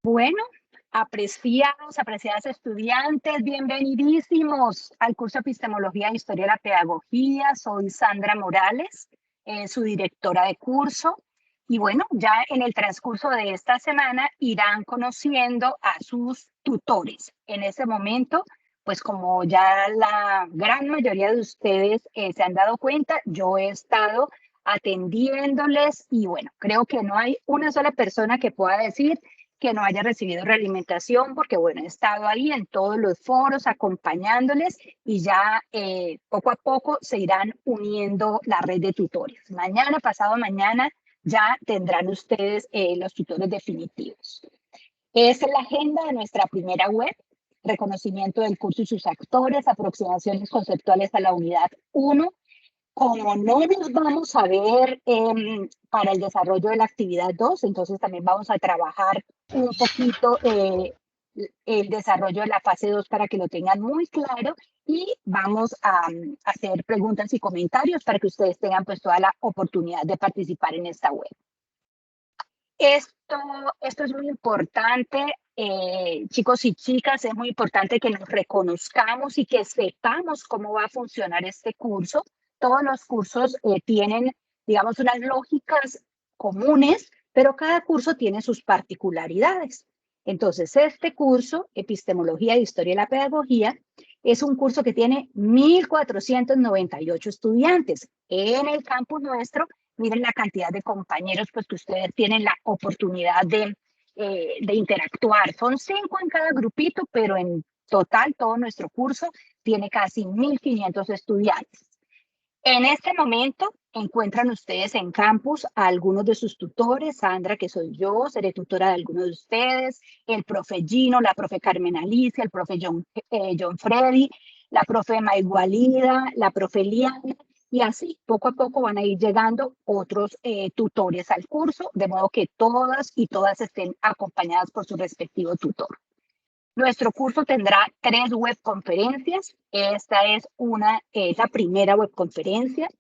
Bueno, apreciadas estudiantes, bienvenidísimos al curso Epistemología e Historia de la Pedagogía. Soy Sandra Morales, su directora de curso. Y bueno, ya en el transcurso de esta semana irán conociendo a sus tutores. En ese momento, pues como ya la gran mayoría de ustedes se han dado cuenta, yo he estado atendiéndoles y bueno, creo que no hay una sola persona que pueda decir que no haya recibido realimentación, porque bueno, he estado ahí en todos los foros acompañándoles y ya poco a poco se irán uniendo la red de tutores. Mañana, pasado mañana, ya tendrán ustedes los tutores definitivos. Esta es la agenda de nuestra primera web: reconocimiento del curso y sus actores, aproximaciones conceptuales a la unidad 1. Como no nos vamos a ver para el desarrollo de la actividad 2, entonces también vamos a trabajar un poquito el desarrollo de la fase 2 para que lo tengan muy claro y vamos a hacer preguntas y comentarios para que ustedes tengan pues toda la oportunidad de participar en esta web. Esto es muy importante, chicos y chicas, es muy importante que nos reconozcamos y que sepamos cómo va a funcionar este curso. Todos los cursos tienen, digamos, unas lógicas comunes, pero cada curso tiene sus particularidades. Entonces, este curso, Epistemología e Historia de la Pedagogía, es un curso que tiene 1,498 estudiantes. En el campus nuestro, miren la cantidad de compañeros pues, que ustedes tienen la oportunidad de interactuar. Son 5 en cada grupito, pero en total todo nuestro curso tiene casi 1,500 estudiantes. En este momento encuentran ustedes en campus a algunos de sus tutores. Sandra, que soy yo, seré tutora de algunos de ustedes, el profe Gino, la profe Carmen Alicia, el profe John Freddy, la profe Maigualida, la profe Liana, y así poco a poco van a ir llegando otros tutores al curso, de modo que todas y todas estén acompañadas por su respectivo tutor. Nuestro curso tendrá 3 webconferencias. Esta es la primera webconferencia.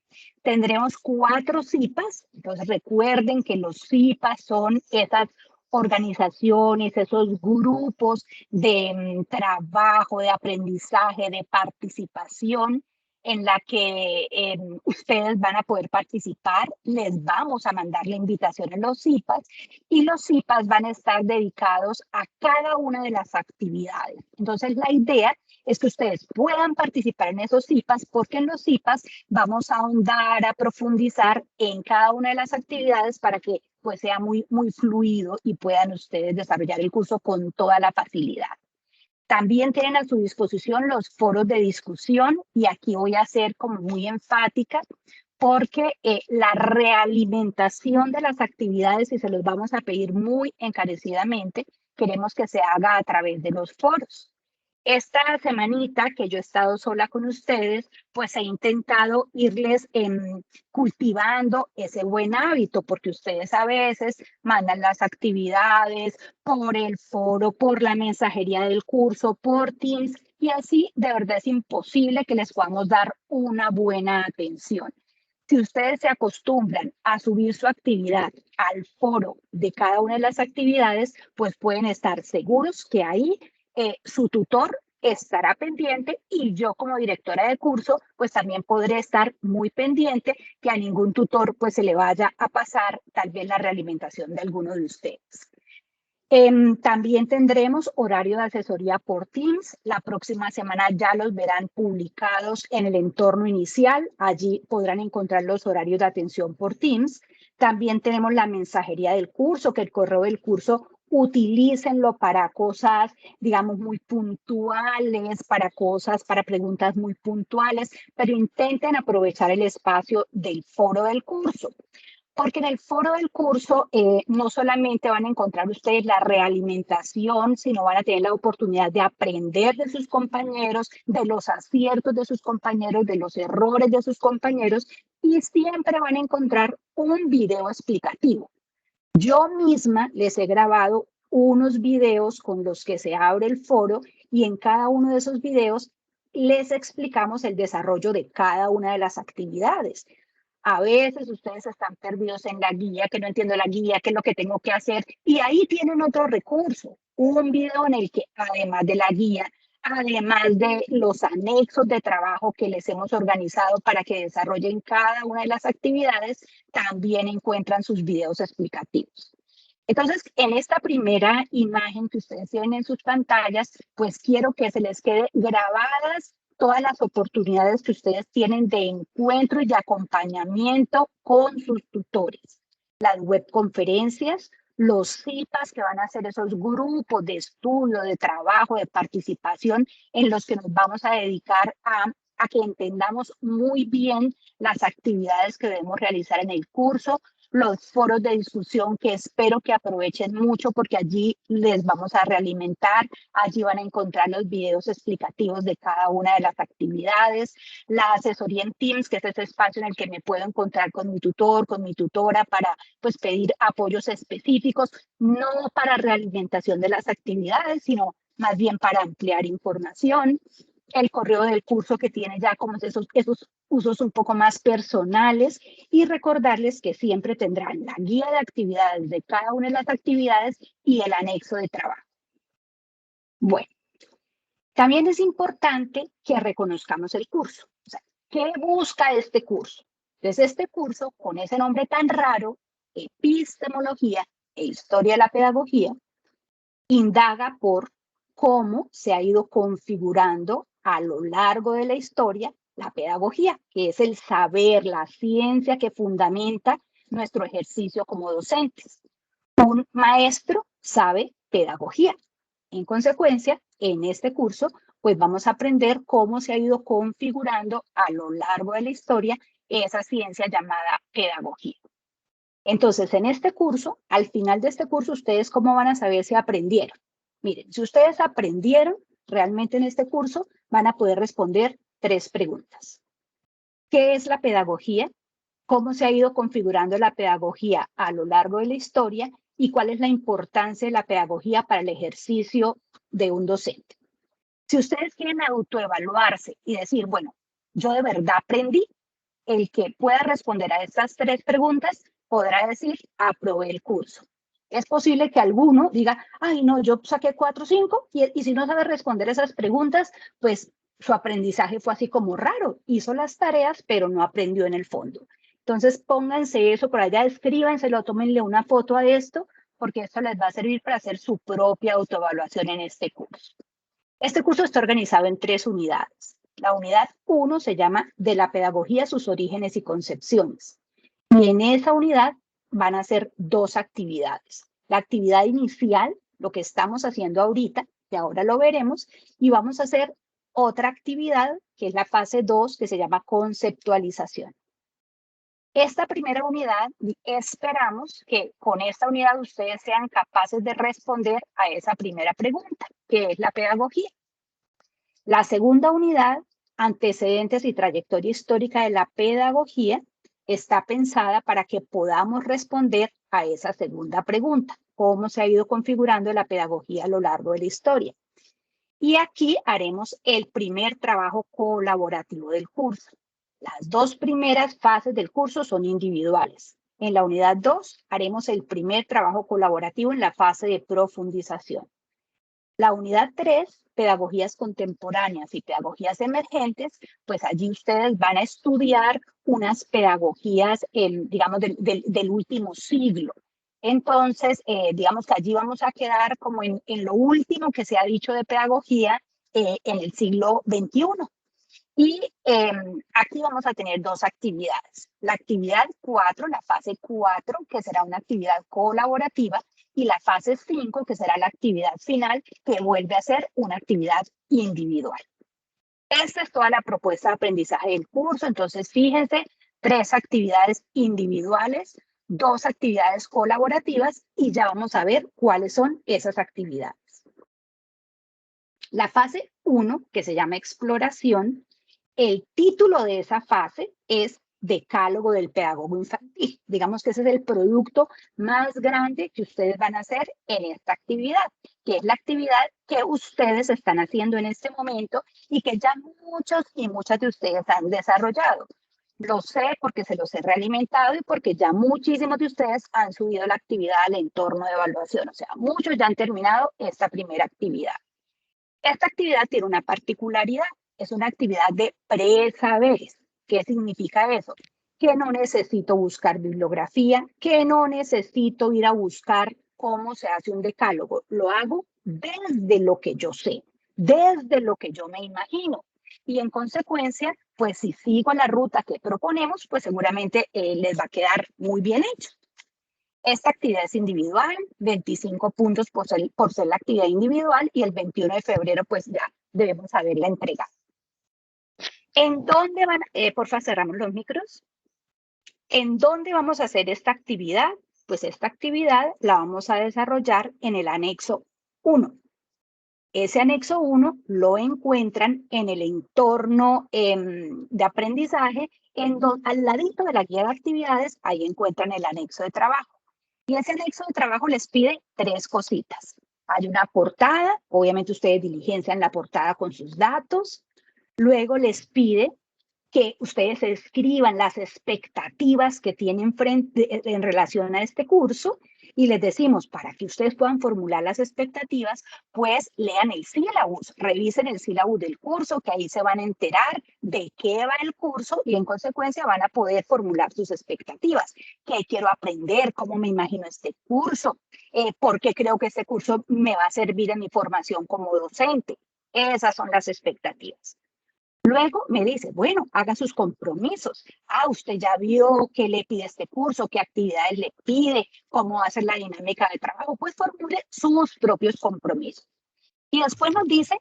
Tendremos 4 CIPAs. Entonces recuerden que los CIPAs son esas organizaciones, esos grupos de trabajo, de aprendizaje, de participación en la que ustedes van a poder participar. Les vamos a mandar la invitación en los CIPAs y los CIPAs van a estar dedicados a cada una de las actividades. Entonces, la idea es que ustedes puedan participar en esos CIPAs porque en los CIPAs vamos a ahondar, a profundizar en cada una de las actividades para que pues, sea muy fluido y puedan ustedes desarrollar el curso con toda la facilidad. También tienen a su disposición los foros de discusión y aquí voy a ser como muy enfática porque la realimentación de las actividades, y se los vamos a pedir muy encarecidamente, queremos que se haga a través de los foros. Esta semanita que yo he estado sola con ustedes, pues he intentado irles cultivando ese buen hábito, porque ustedes a veces mandan las actividades por el foro, por la mensajería del curso, por Teams, y así de verdad es imposible que les podamos dar una buena atención. Si ustedes se acostumbran a subir su actividad al foro de cada una de las actividades, pues pueden estar seguros que ahí su tutor estará pendiente y yo como directora de curso pues también podré estar muy pendiente que a ningún tutor pues se le vaya a pasar tal vez la realimentación de alguno de ustedes. También tendremos horario de asesoría por Teams. La próxima semana ya los verán publicados en el entorno inicial. Allí podrán encontrar los horarios de atención por Teams. También tenemos la mensajería del curso, que el correo del curso utilícenlo para cosas, digamos, muy puntuales, para preguntas muy puntuales, pero intenten aprovechar el espacio del foro del curso. Porque en el foro del curso no solamente van a encontrar ustedes la realimentación, sino van a tener la oportunidad de aprender de sus compañeros, de los aciertos de sus compañeros, de los errores de sus compañeros, y siempre van a encontrar un video explicativo. Yo misma les he grabado unos videos con los que se abre el foro y en cada uno de esos videos les explicamos el desarrollo de cada una de las actividades. A veces ustedes están perdidos en la guía, que no entiendo la guía, qué es lo que tengo que hacer. Y ahí tienen otro recurso, un video en el que además de la guía, además de los anexos de trabajo que les hemos organizado para que desarrollen cada una de las actividades, también encuentran sus videos explicativos. Entonces, en esta primera imagen que ustedes tienen en sus pantallas, pues quiero que se les quede grabadas todas las oportunidades que ustedes tienen de encuentro y de acompañamiento con sus tutores. Las webconferencias, los CIPAs, que van a ser esos grupos de estudio, de trabajo, de participación, en los que nos vamos a dedicar a que entendamos muy bien las actividades que debemos realizar en el curso, los foros de discusión que espero que aprovechen mucho porque allí les vamos a realimentar, allí van a encontrar los videos explicativos de cada una de las actividades, la asesoría en Teams, que es ese espacio en el que me puedo encontrar con mi tutor, con mi tutora para pues pedir apoyos específicos, no para realimentación de las actividades, sino más bien para ampliar información. El correo del curso que tiene ya como esos usos un poco más personales y recordarles que siempre tendrán la guía de actividades de cada una de las actividades y el anexo de trabajo. Bueno, también es importante que reconozcamos el curso. O sea, ¿qué busca este curso? Entonces, este curso, con ese nombre tan raro, Epistemología e Historia de la Pedagogía, indaga por cómo se ha ido configurando a lo largo de la historia la pedagogía, que es el saber, la ciencia que fundamenta nuestro ejercicio como docentes. Un maestro sabe pedagogía. En consecuencia, en este curso, pues vamos a aprender cómo se ha ido configurando a lo largo de la historia esa ciencia llamada pedagogía. Entonces, en este curso, al final de este curso, ¿ustedes cómo van a saber si aprendieron? Miren, si ustedes aprendieron realmente en este curso, van a poder responder 3 preguntas. ¿Qué es la pedagogía? ¿Cómo se ha ido configurando la pedagogía a lo largo de la historia? ¿Y cuál es la importancia de la pedagogía para el ejercicio de un docente? Si ustedes quieren autoevaluarse y decir, bueno, yo de verdad aprendí, el que pueda responder a estas 3 preguntas podrá decir, aprobé el curso. Es posible que alguno diga, ay, no, yo saqué 4 o 5, y si no sabe responder esas preguntas, pues su aprendizaje fue así como raro. Hizo las tareas, pero no aprendió en el fondo. Entonces, pónganse eso por allá, escríbanselo, tómenle una foto a esto, porque esto les va a servir para hacer su propia autoevaluación en este curso. Este curso está organizado en 3 unidades. La unidad 1 se llama De la pedagogía, sus orígenes y concepciones. Y en esa unidad van a ser 2 actividades. La actividad inicial, lo que estamos haciendo ahorita, que ahora lo veremos, y vamos a hacer otra actividad, que es la fase 2, que se llama conceptualización. Esta primera unidad, esperamos que con esta unidad ustedes sean capaces de responder a esa primera pregunta, que es la pedagogía. La segunda unidad, antecedentes y trayectoria histórica de la pedagogía, está pensada para que podamos responder a esa segunda pregunta, cómo se ha ido configurando la pedagogía a lo largo de la historia. Y aquí haremos el primer trabajo colaborativo del curso. Las 2 primeras fases del curso son individuales. En la unidad 2 haremos el primer trabajo colaborativo en la fase de profundización. La unidad 3, pedagogías contemporáneas y pedagogías emergentes, pues allí ustedes van a estudiar unas pedagogías, digamos, del último siglo. Entonces, digamos que allí vamos a quedar como en lo último que se ha dicho de pedagogía en el siglo XXI. Y aquí vamos a tener 2 actividades. La actividad 4, la fase 4, que será una actividad colaborativa, y la fase 5, que será la actividad final, que vuelve a ser una actividad individual. Esta es toda la propuesta de aprendizaje del curso. Entonces, fíjense, 3 actividades individuales, 2 actividades colaborativas, y ya vamos a ver cuáles son esas actividades. La fase 1, que se llama exploración, el título de esa fase es Decálogo del Pedagogo Infantil. Digamos que ese es el producto más grande que ustedes van a hacer en esta actividad, que es la actividad que ustedes están haciendo en este momento y que ya muchos y muchas de ustedes han desarrollado. Lo sé porque se los he realimentado y porque ya muchísimos de ustedes han subido la actividad al entorno de evaluación. O sea, muchos ya han terminado esta primera actividad. Esta actividad tiene una particularidad. Es una actividad de presaberes. ¿Qué significa eso? Que no necesito buscar bibliografía, que no necesito ir a buscar cómo se hace un decálogo. Lo hago desde lo que yo sé, desde lo que yo me imagino. Y en consecuencia, pues si sigo la ruta que proponemos, pues seguramente les va a quedar muy bien hecho. Esta actividad es individual, 25 puntos por ser la actividad individual y el 21 de febrero pues ya debemos haberla entregado. ¿En dónde van? Porfa, cerramos los micros. ¿En dónde vamos a hacer esta actividad? Pues esta actividad la vamos a desarrollar en el anexo 1. Ese anexo 1 lo encuentran en el entorno de aprendizaje, al ladito de la guía de actividades, ahí encuentran el anexo de trabajo. Y ese anexo de trabajo les pide 3 cositas. Hay una portada, obviamente ustedes diligencian la portada con sus datos. Luego les pide que ustedes escriban las expectativas que tienen en relación a este curso y les decimos, para que ustedes puedan formular las expectativas, pues lean el sílabus, revisen el sílabus del curso, que ahí se van a enterar de qué va el curso y en consecuencia van a poder formular sus expectativas. ¿Qué quiero aprender? ¿Cómo me imagino este curso? ¿Por qué creo que este curso me va a servir en mi formación como docente? Esas son las expectativas. Luego me dice, bueno, haga sus compromisos. Ah, usted ya vio qué le pide este curso, qué actividades le pide, cómo va a ser la dinámica de trabajo. Pues formule sus propios compromisos. Y después nos dice,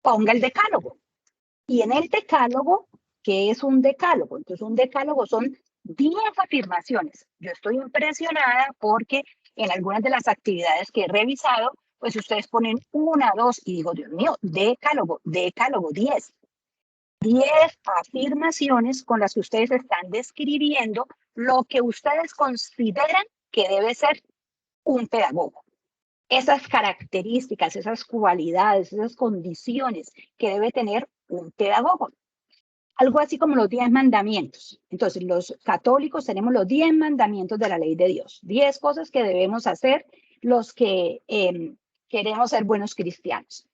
ponga el decálogo. Y en el decálogo, ¿qué es un decálogo? Entonces, un decálogo son 10 afirmaciones. Yo estoy impresionada porque en algunas de las actividades que he revisado, pues ustedes ponen 1, 2 y digo, Dios mío, decálogo, 10. 10 afirmaciones con las que ustedes están describiendo lo que ustedes consideran que debe ser un pedagogo. Esas características, esas cualidades, esas condiciones que debe tener un pedagogo. Algo así como los 10 mandamientos. Entonces, los católicos tenemos los 10 mandamientos de la ley de Dios. 10 cosas que debemos hacer los que queremos ser buenos cristianos.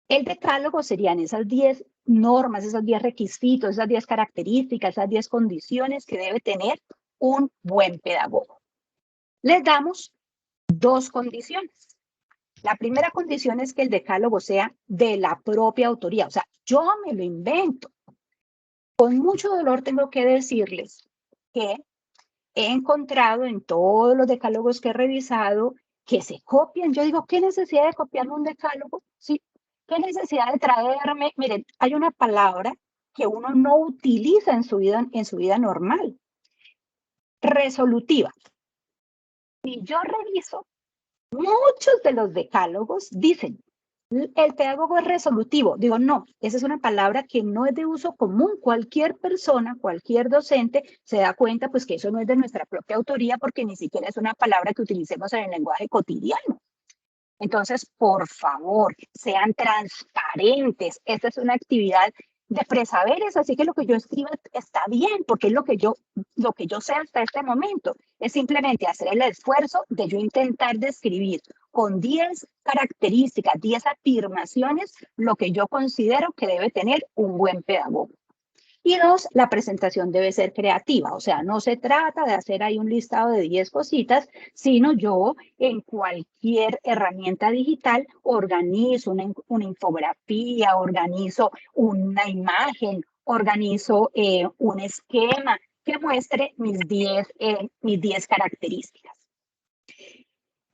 El decálogo serían esas 10 normas, esos 10 requisitos, esas 10 características, esas 10 condiciones que debe tener un buen pedagogo. Les damos 2 condiciones. La primera condición es que el decálogo sea de la propia autoría, o sea, yo me lo invento. Con mucho dolor tengo que decirles que he encontrado en todos los decálogos que he revisado que se copian. Yo digo, ¿qué necesidad de copiarme un decálogo? Sí, ¿qué necesidad de traerme? Miren, hay una palabra que uno no utiliza en su vida normal. Resolutiva. Si yo reviso, muchos de los decálogos dicen, el pedagogo es resolutivo. Digo, no, esa es una palabra que no es de uso común. Cualquier persona, cualquier docente se da cuenta pues que eso no es de nuestra propia autoría porque ni siquiera es una palabra que utilicemos en el lenguaje cotidiano. Entonces, por favor, sean transparentes. Esta es una actividad de presaberes, así que lo que yo escriba está bien, porque es lo que yo sé hasta este momento. Es simplemente hacer el esfuerzo de yo intentar describir con 10 características, 10 afirmaciones, lo que yo considero que debe tener un buen pedagogo. Y 2, la presentación debe ser creativa, o sea, no se trata de hacer ahí un listado de 10 cositas, sino yo en cualquier herramienta digital organizo una infografía, organizo una imagen, organizo un esquema que muestre mis 10 características.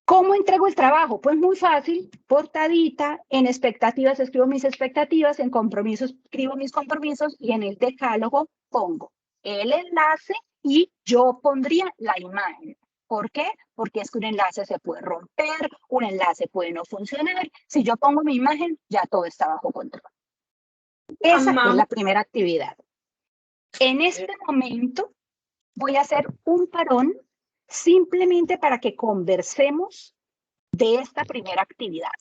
¿Cómo entrego el trabajo? Pues muy fácil, portadita, en expectativas escribo mis expectativas, en compromisos escribo mis compromisos y en el decálogo pongo el enlace y yo pondría la imagen. ¿Por qué? Porque es que un enlace se puede romper, un enlace puede no funcionar. Si yo pongo mi imagen, ya todo está bajo control. Esa es la primera actividad. En este momento voy a hacer un parón simplemente para que conversemos de esta primera actividad.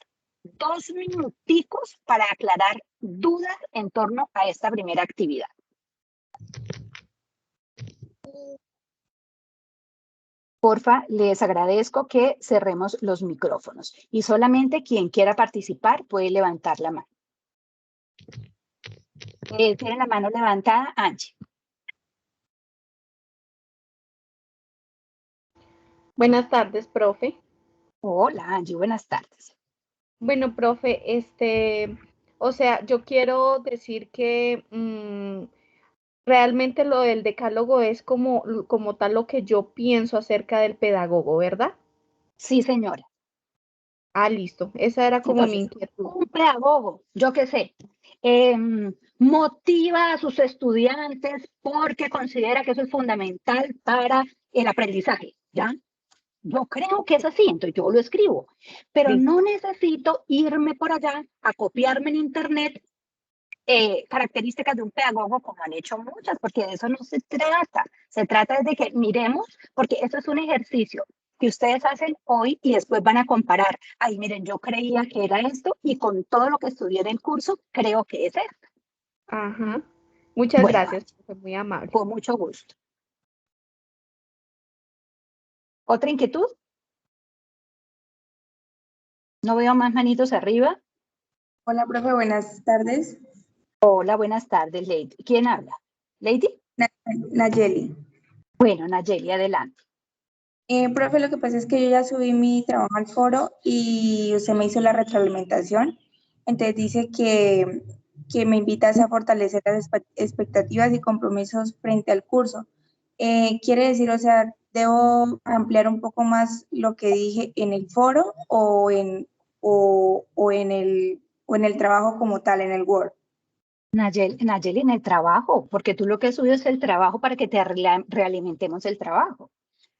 2 minuticos para aclarar dudas en torno a esta primera actividad. Porfa, les agradezco que cerremos los micrófonos y solamente quien quiera participar puede levantar la mano. Tienen la mano levantada, Angie. Buenas tardes, profe. Hola, Angie, buenas tardes. Bueno, profe, o sea, yo quiero decir que realmente lo del decálogo es como tal lo que yo pienso acerca del pedagogo, ¿verdad? Sí, señora. Ah, listo. Esa era como mi Entonces, inquietud. un pedagogo, yo qué sé, motiva a sus estudiantes porque considera que eso es fundamental para el aprendizaje, ¿ya? Yo creo que es así, entonces yo lo escribo, pero Listo. no necesito irme por allá a copiarme en internet características de un pedagogo como han hecho muchas, porque de eso no se trata de que miremos, porque eso es un ejercicio que ustedes hacen hoy y después van a comparar, ay miren, yo creía que era esto y con todo lo que estudié en el curso, creo que es esto. Ajá. Muchas Bueno, gracias, profe, muy amable. con mucho gusto. ¿Otra inquietud? No veo más manitos arriba. Hola, profe, buenas tardes. Hola, buenas tardes, Lady. ¿Quién habla? ¿Lady? Nayeli. Bueno, Nayeli, adelante. Profe, lo que pasa es que yo ya subí mi trabajo al foro y usted me hizo la retroalimentación. Entonces dice que me invitas a fortalecer las expectativas y compromisos frente al curso. Quiere decir, o sea, ¿debo ampliar un poco más lo que dije en el foro o en el trabajo como tal, en el Word? Nayeli, en el trabajo, porque tú lo que subido es el trabajo para que te realimentemos el trabajo.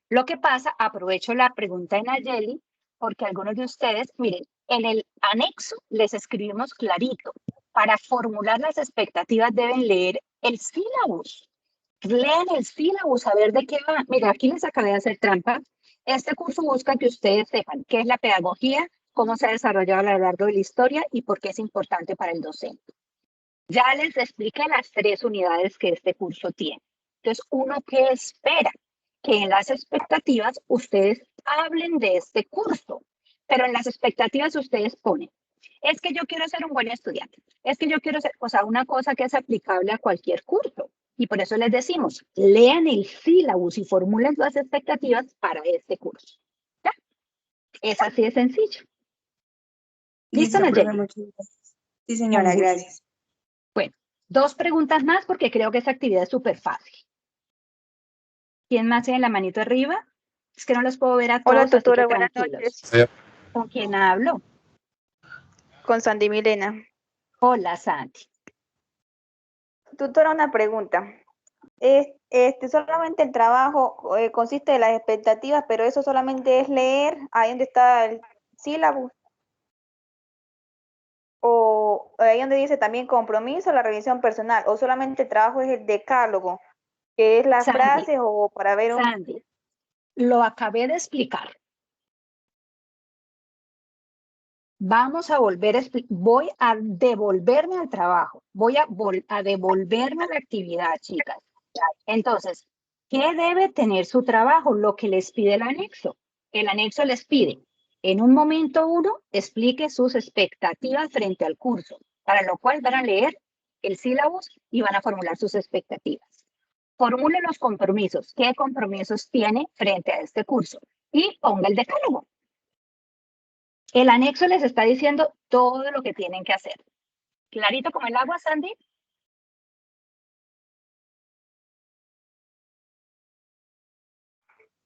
Lo que pasa, aprovecho la pregunta de Nayeli, porque algunos de ustedes, miren, en el anexo les escribimos clarito, para formular las expectativas deben leer el sílabus. Lean el sílabus, a ver de qué va. Mira, aquí les acabé de hacer trampa. Este curso busca que ustedes sepan qué es la pedagogía, cómo se ha desarrollado a lo largo de la historia y por qué es importante para el docente. Ya les expliqué las 3 unidades que este curso tiene. Entonces, ¿uno qué espera? Que en las expectativas ustedes hablen de este curso, pero en las expectativas ustedes ponen, es que yo quiero ser un buen estudiante, es que yo quiero ser, o sea, una cosa que es aplicable a cualquier curso. Y por eso les decimos, lean el sílabus y formulen las expectativas para este curso. ¿Ya? Es así de sencillo. ¿Listo, Listo, profe, Nayeli? muchas gracias. Sí, señora, gracias. Bueno, 2 preguntas más porque creo que esa actividad es súper fácil. ¿Quién más tiene la manito arriba? Es que no los puedo ver a todos, Hola, así que tutora, buenas tranquilos. noches. ¿Con quién hablo? Con Sandy Milena. Hola, Santi. Tutora, una pregunta. Solamente el trabajo consiste de las expectativas, pero eso solamente es leer ahí donde está el sílabus. O ahí donde dice también compromiso, la revisión personal, o solamente el trabajo es el decálogo, que es las Sandy, frases o para ver un... Sandy, lo acabé de explicar. Vamos a volver a voy a devolverme al trabajo, voy a devolverme a la actividad, chicas. Entonces, ¿qué debe tener su trabajo? Lo que les pide el anexo. El anexo les pide, en un momento uno, explique sus expectativas frente al curso, para lo cual van a leer el sílabus y van a formular sus expectativas. Formule los compromisos. ¿Qué compromisos tiene frente a este curso? Y ponga el decálogo. El anexo les está diciendo todo lo que tienen que hacer. ¿Clarito como el agua, Sandy?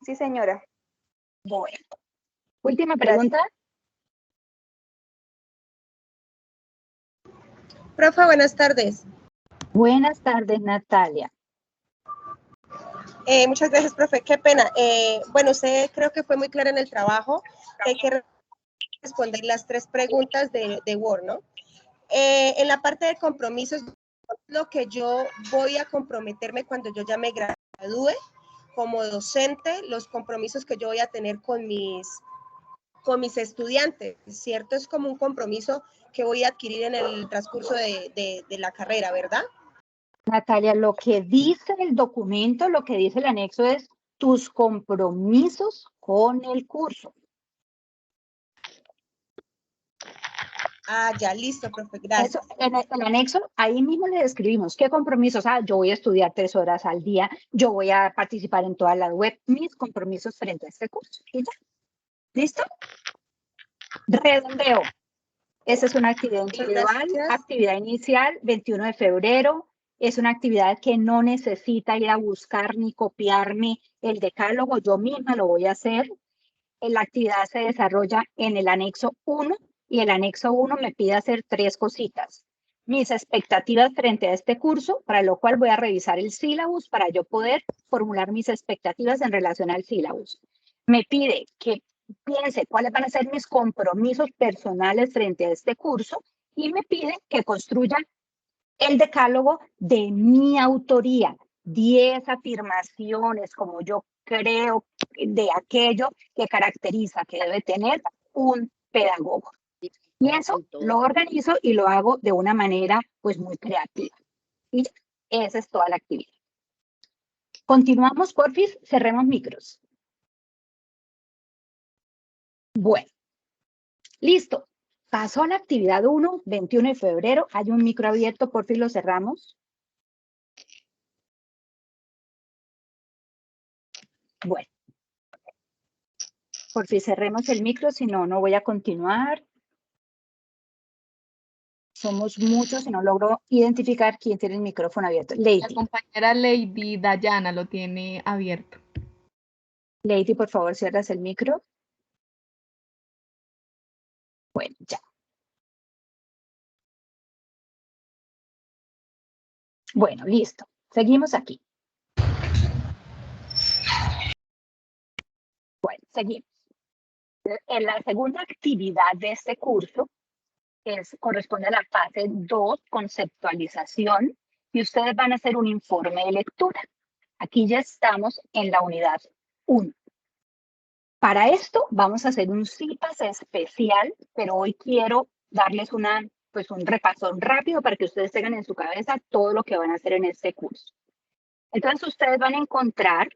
Sí, señora. Bueno. Última pregunta. Profe, buenas tardes. Buenas tardes, Natalia. Muchas gracias, profe. Qué pena. Bueno, usted creo que fue muy clara en el trabajo, que hay que responder las 3 preguntas de Word, ¿no? En la parte de compromisos, lo que yo voy a comprometerme cuando yo ya me gradúe como docente, los compromisos que yo voy a tener con mis estudiantes, ¿cierto? Es como un compromiso que voy a adquirir en el transcurso de la carrera, ¿verdad? Natalia, lo que dice el documento, lo que dice el anexo es tus compromisos con el curso. Ah, ya, listo, profe, gracias. Eso, en el anexo, ahí mismo le describimos qué compromisos. Yo voy a estudiar 3 horas al día, yo voy a participar en todas las web, mis compromisos frente a este curso. Y ya. ¿Listo? Redondeo. Esa es una actividad individual, Gracias. actividad inicial, 21 de febrero. Es una actividad que no necesita ir a buscar ni copiarme el decálogo, yo misma lo voy a hacer. La actividad se desarrolla en el anexo 1 y el anexo 1 me pide hacer 3 cositas. Mis expectativas frente a este curso, para lo cual voy a revisar el sílabus para yo poder formular mis expectativas en relación al sílabus. Me pide que piense cuáles van a ser mis compromisos personales frente a este curso y me pide que construya el decálogo de mi autoría, 10 afirmaciones como yo creo de aquello que caracteriza que debe tener un pedagogo. Y eso lo organizo y lo hago de una manera pues muy creativa. Y esa es toda la actividad. Continuamos, porfis, cerremos micros. Bueno, listo. Pasó la actividad 1, 21 de febrero. Hay un micro abierto, porfis, lo cerramos. Bueno. Porfis, cerremos el micro, si no, no voy a continuar. Somos muchos y no logro identificar quién tiene el micrófono abierto. Lady. La compañera Lady Dayana lo tiene abierto. Lady, por favor, cierras el micro. Bueno, ya. Bueno, listo. Seguimos aquí. Bueno, seguimos. En la segunda actividad de este curso corresponde a la fase 2, conceptualización, y ustedes van a hacer un informe de lectura. Aquí ya estamos en la unidad 1. Para esto vamos a hacer un CIPAS especial, pero hoy quiero darles un repasón rápido para que ustedes tengan en su cabeza todo lo que van a hacer en este curso. Entonces ustedes van a encontrar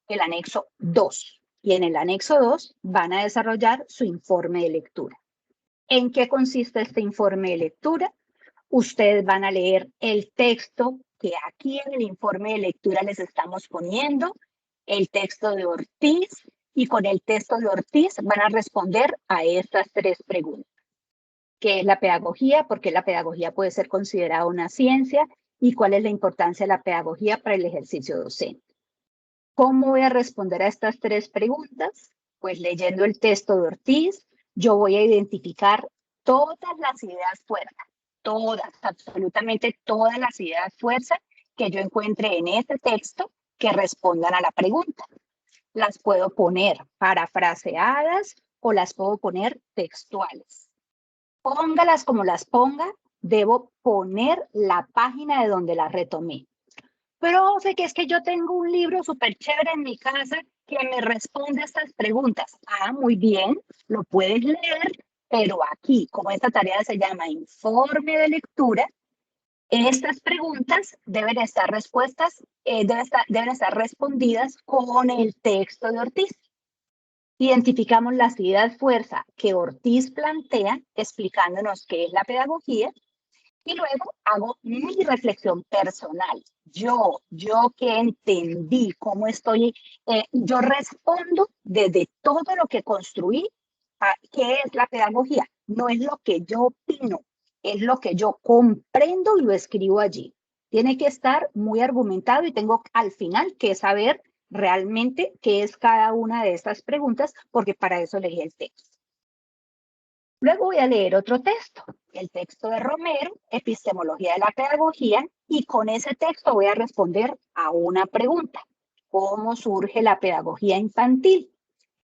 el anexo 2 y en el anexo 2 van a desarrollar su informe de lectura. ¿En qué consiste este informe de lectura? Ustedes van a leer el texto que aquí en el informe de lectura les estamos poniendo, el texto de Ortiz, y con el texto de Ortiz van a responder a estas 3 preguntas. ¿Qué es la pedagogía? ¿Por qué la pedagogía puede ser considerada una ciencia? ¿Y cuál es la importancia de la pedagogía para el ejercicio docente? ¿Cómo voy a responder a estas 3 preguntas? Pues leyendo el texto de Ortiz, yo voy a identificar todas las ideas fuerza, todas, absolutamente todas las ideas fuerza que yo encuentre en este texto que respondan a la pregunta. Las puedo poner parafraseadas o las puedo poner textuales. Póngalas como las ponga, debo poner la página de donde las retomé. Profe, que es que yo tengo un libro súper chévere en mi casa que me responde a estas preguntas. Ah, muy bien, lo puedes leer, pero aquí, como esta tarea se llama informe de lectura, estas preguntas deben estar respondidas con el texto de Ortiz. Identificamos las ideas fuerza que Ortiz plantea explicándonos qué es la pedagogía y luego hago mi reflexión personal. Yo que entendí cómo estoy, yo respondo desde todo lo que construí a qué es la pedagogía. No es lo que yo opino, es lo que yo comprendo y lo escribo allí. Tiene que estar muy argumentado y tengo al final que saber realmente qué es cada una de estas preguntas, porque para eso leí el texto. Luego voy a leer otro texto, el texto de Romero, Epistemología de la Pedagogía, y con ese texto voy a responder a una pregunta. ¿Cómo surge la pedagogía infantil?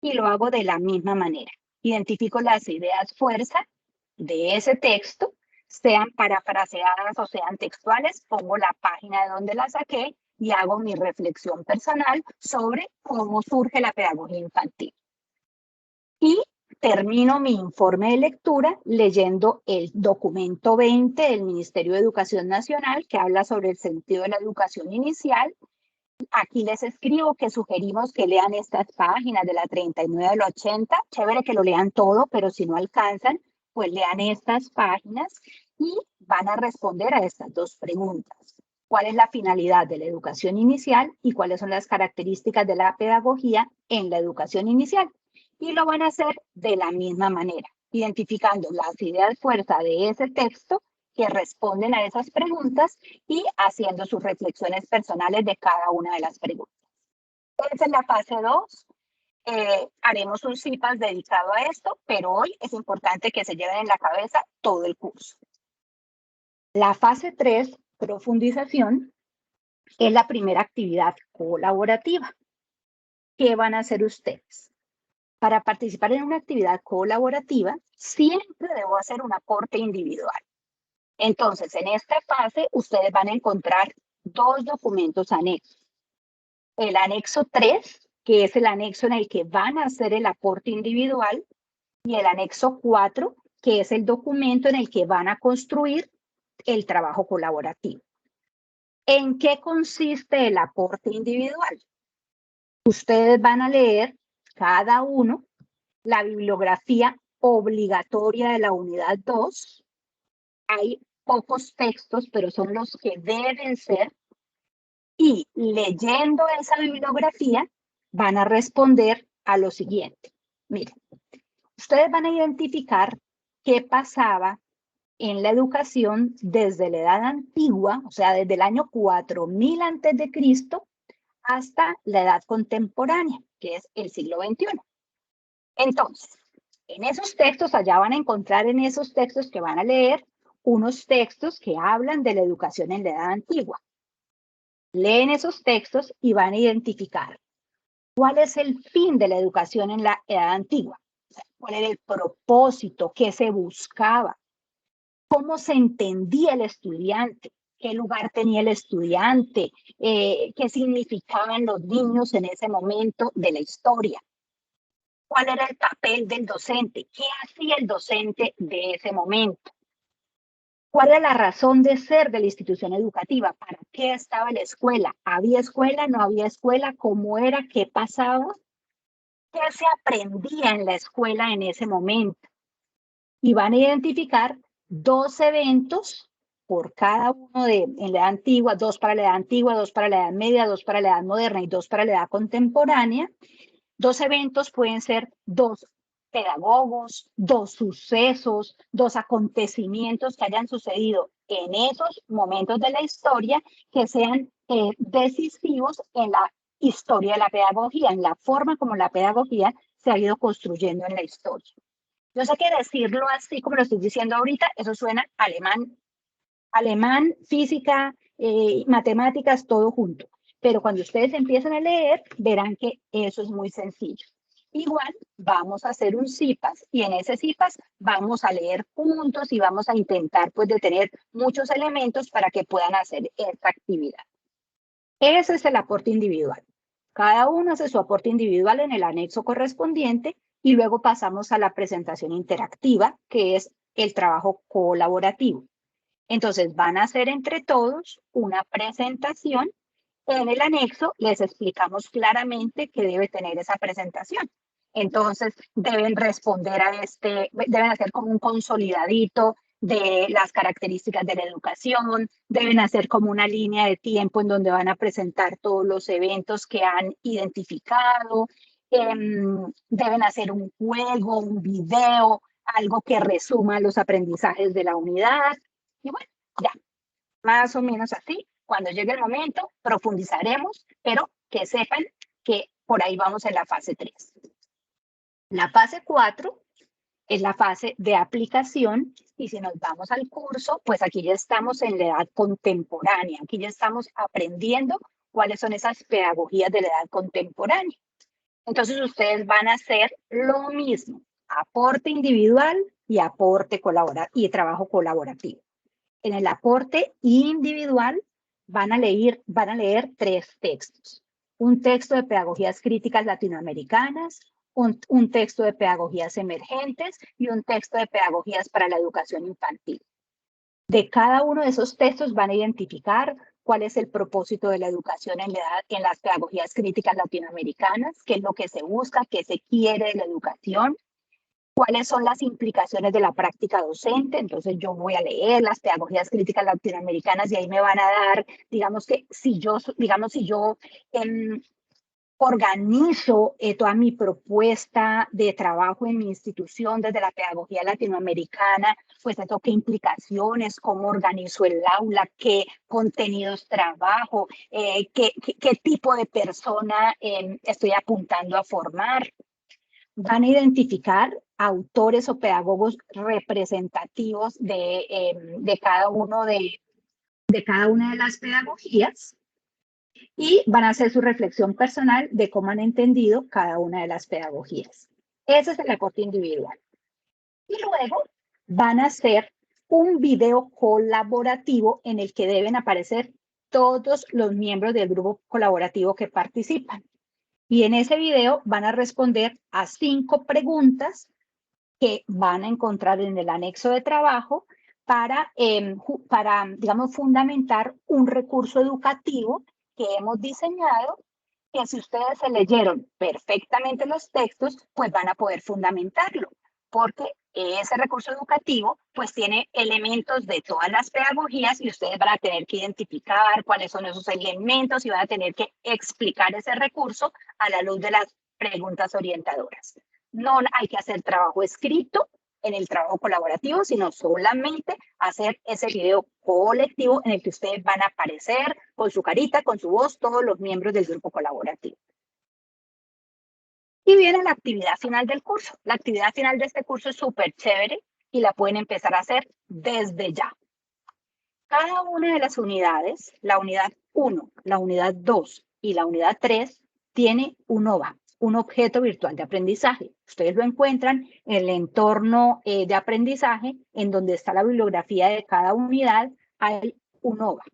Y lo hago de la misma manera. Identifico las ideas fuerza de ese texto, sean parafraseadas o sean textuales, pongo la página de donde la saqué y hago mi reflexión personal sobre cómo surge la pedagogía infantil. Y termino mi informe de lectura leyendo el documento 20 del Ministerio de Educación Nacional que habla sobre el sentido de la educación inicial, aquí les escribo que sugerimos que lean estas páginas de la 39 al 80. Chévere que lo lean todo, pero si no alcanzan, pues lean estas páginas y van a responder a estas dos preguntas. ¿Cuál es la finalidad de la educación inicial y cuáles son las características de la pedagogía en la educación inicial? Y lo van a hacer de la misma manera, identificando las ideas fuerza de ese texto que responden a esas preguntas y haciendo sus reflexiones personales de cada una de las preguntas. Entonces, en la fase 2, haremos un CIPAS dedicado a esto, pero hoy es importante que se lleven en la cabeza todo el curso. La fase 3, profundización, es la primera actividad colaborativa. ¿Qué van a hacer ustedes? Para participar en una actividad colaborativa, siempre debo hacer un aporte individual. Entonces, en esta fase, ustedes van a encontrar dos documentos anexos. El anexo 3, que es el anexo en el que van a hacer el aporte individual, y el anexo 4, que es el documento en el que van a construir el trabajo colaborativo. ¿En qué consiste el aporte individual? Ustedes van a leer cada uno la bibliografía obligatoria de la unidad 2. Hay pocos textos, pero son los que deben ser. Y leyendo esa bibliografía, van a responder a lo siguiente. Miren, ustedes van a identificar qué pasaba en la educación desde la edad antigua, o sea, desde el año 4000 antes de Cristo hasta la edad contemporánea, que es el siglo XXI. Entonces, en esos textos, allá van a encontrar en esos textos que van a leer unos textos que hablan de la educación en la edad antigua. Leen esos textos y van a identificar cuál es el fin de la educación en la edad antigua, o sea, cuál era el propósito, qué se buscaba, cómo se entendía el estudiante, qué lugar tenía el estudiante, qué significaban los niños en ese momento de la historia, cuál era el papel del docente, qué hacía el docente de ese momento, cuál era la razón de ser de la institución educativa, para qué estaba la escuela, había escuela, no había escuela, cómo era, qué pasaba, qué se aprendía en la escuela en ese momento. Y van a identificar 2 eventos por cada uno en la edad antigua, 2 para la edad antigua, 2 para la edad media, 2 para la edad moderna y 2 para la edad contemporánea. 2 eventos pueden ser 2 pedagogos, 2 sucesos, 2 acontecimientos que hayan sucedido en esos momentos de la historia que sean decisivos en la historia de la pedagogía, en la forma como la pedagogía se ha ido construyendo en la historia. Yo sé que decirlo así como lo estoy diciendo ahorita, eso suena alemán, física, matemáticas, todo junto. Pero cuando ustedes empiezan a leer, verán que eso es muy sencillo. Igual vamos a hacer un CIPAS y en ese CIPAS vamos a leer juntos y vamos a intentar pues de tener muchos elementos para que puedan hacer esta actividad. Ese es el aporte individual. Cada uno hace su aporte individual en el anexo correspondiente y luego pasamos a la presentación interactiva, que es el trabajo colaborativo. Entonces van a hacer entre todos una presentación. En el anexo les explicamos claramente qué debe tener esa presentación. Entonces deben responder a deben hacer como un consolidadito de las características de la educación, deben hacer como una línea de tiempo en donde van a presentar todos los eventos que han identificado, deben hacer un juego, un video, algo que resuma los aprendizajes de la unidad. Y bueno, ya, más o menos así. Cuando llegue el momento, profundizaremos, pero que sepan que por ahí vamos en la fase 3. La fase 4 es la fase de aplicación y si nos vamos al curso, pues aquí ya estamos en la edad contemporánea. Aquí ya estamos aprendiendo cuáles son esas pedagogías de la edad contemporánea. Entonces ustedes van a hacer lo mismo, aporte individual y aporte colaborativo y trabajo colaborativo. En el aporte individual van a leer 3 textos. Un texto de pedagogías críticas latinoamericanas, un texto de pedagogías emergentes y un texto de pedagogías para la educación infantil. De cada uno de esos textos van a identificar cuál es el propósito de la educación en las pedagogías críticas latinoamericanas, qué es lo que se busca, qué se quiere de la educación, cuáles son las implicaciones de la práctica docente. Entonces yo voy a leer las pedagogías críticas latinoamericanas y ahí me van a dar, digamos que si yo organizo toda mi propuesta de trabajo en mi institución desde la pedagogía latinoamericana, pues eso, qué implicaciones, cómo organizo el aula, qué contenidos trabajo, qué tipo de persona estoy apuntando a formar. Van a identificar autores o pedagogos representativos de cada una de las pedagogías, y van a hacer su reflexión personal de cómo han entendido cada una de las pedagogías. Ese es el aporte individual. Y luego van a hacer un video colaborativo en el que deben aparecer todos los miembros del grupo colaborativo que participan. Y en ese video van a responder a 5 preguntas que van a encontrar en el anexo de trabajo para digamos, fundamentar un recurso educativo que hemos diseñado, que si ustedes se leyeron perfectamente los textos, pues van a poder fundamentarlo, porque ese recurso educativo pues tiene elementos de todas las pedagogías y ustedes van a tener que identificar cuáles son esos elementos y van a tener que explicar ese recurso a la luz de las preguntas orientadoras. No hay que hacer trabajo escrito en el trabajo colaborativo, sino solamente hacer ese video colectivo en el que ustedes van a aparecer con su carita, con su voz, todos los miembros del grupo colaborativo. Y viene la actividad final del curso. La actividad final de este curso es súper chévere y la pueden empezar a hacer desde ya. Cada una de las unidades, la unidad 1, la unidad 2 y la unidad 3, tiene un OVA, un objeto virtual de aprendizaje. Ustedes lo encuentran en el entorno de aprendizaje, en donde está la bibliografía de cada unidad, hay un OVA.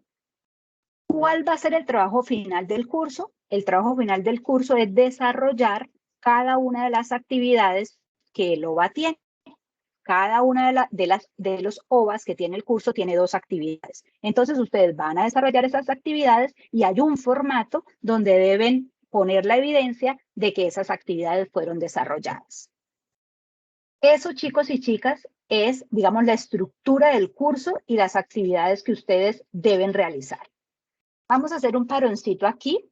¿Cuál va a ser el trabajo final del curso? El trabajo final del curso es desarrollar cada una de las actividades que el OVA tiene. Cada una de los OVAs que tiene el curso tiene 2 actividades. Entonces, ustedes van a desarrollar esas actividades y hay un formato donde deben poner la evidencia de que esas actividades fueron desarrolladas. Eso, chicos y chicas, es, digamos, la estructura del curso y las actividades que ustedes deben realizar. Vamos a hacer un paroncito aquí,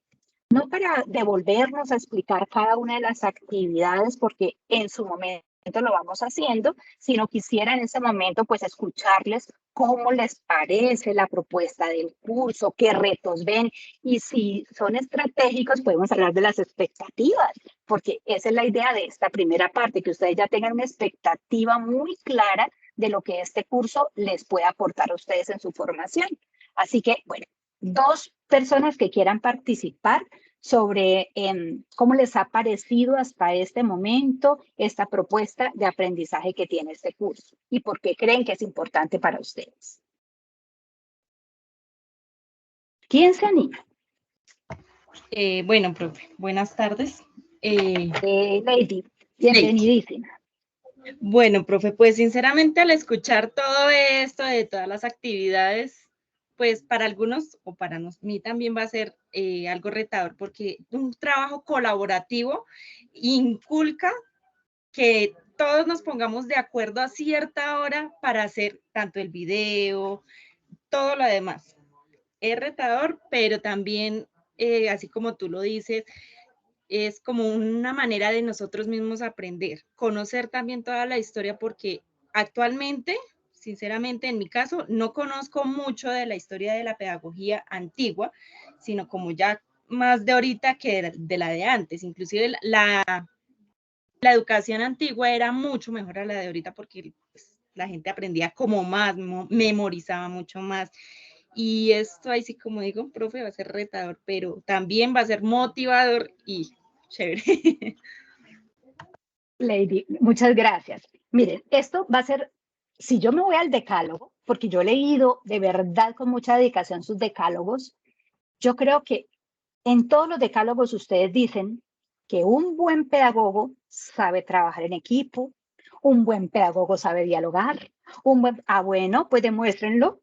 no para devolvernos a explicar cada una de las actividades, porque en su momento lo vamos haciendo, sino quisiera en ese momento pues escucharles cómo les parece la propuesta del curso, qué retos ven, y si son estratégicos podemos hablar de las expectativas, porque esa es la idea de esta primera parte, que ustedes ya tengan una expectativa muy clara de lo que este curso les puede aportar a ustedes en su formación. Así que, bueno, 2 personas que quieran participar sobre cómo les ha parecido hasta este momento esta propuesta de aprendizaje que tiene este curso y por qué creen que es importante para ustedes. ¿Quién se anima? Bueno, profe, buenas tardes. Lady, bienvenidísima. Bueno, profe, pues sinceramente al escuchar todo esto, de todas las actividades, pues para algunos o para mí también va a ser algo retador, porque un trabajo colaborativo inculca que todos nos pongamos de acuerdo a cierta hora para hacer tanto el video, todo lo demás. Es retador, pero también, así como tú lo dices, es como una manera de nosotros mismos aprender, conocer también toda la historia, porque actualmente, sinceramente, en mi caso, no conozco mucho de la historia de la pedagogía antigua, sino como ya más de ahorita que de la de antes. Inclusive la educación antigua era mucho mejor a la de ahorita, porque pues, la gente aprendía como más, memorizaba mucho más. Y esto ahí sí, como digo, profe, va a ser retador, pero también va a ser motivador y chévere. Lady, muchas gracias. Miren, esto va a ser, si yo me voy al decálogo, porque yo he leído de verdad con mucha dedicación sus decálogos, yo creo que en todos los decálogos ustedes dicen que un buen pedagogo sabe trabajar en equipo, un buen pedagogo sabe dialogar, bueno, pues demuéstrenlo.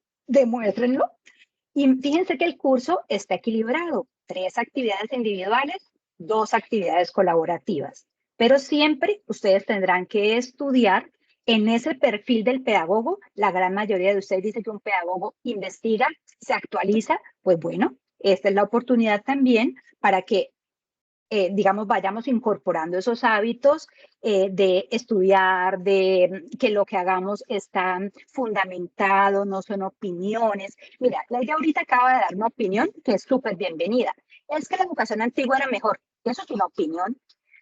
Y fíjense que el curso está equilibrado, 3 actividades individuales, 2 actividades colaborativas, pero siempre ustedes tendrán que estudiar en ese perfil del pedagogo. La gran mayoría de ustedes dice que un pedagogo investiga, se actualiza, pues bueno, esta es la oportunidad también para que digamos, vayamos incorporando esos hábitos de estudiar, de que lo que hagamos está fundamentado, no son opiniones. Mira, Leida ahorita acaba de dar una opinión que es súper bienvenida. Es que la educación antigua era mejor. Eso es una opinión.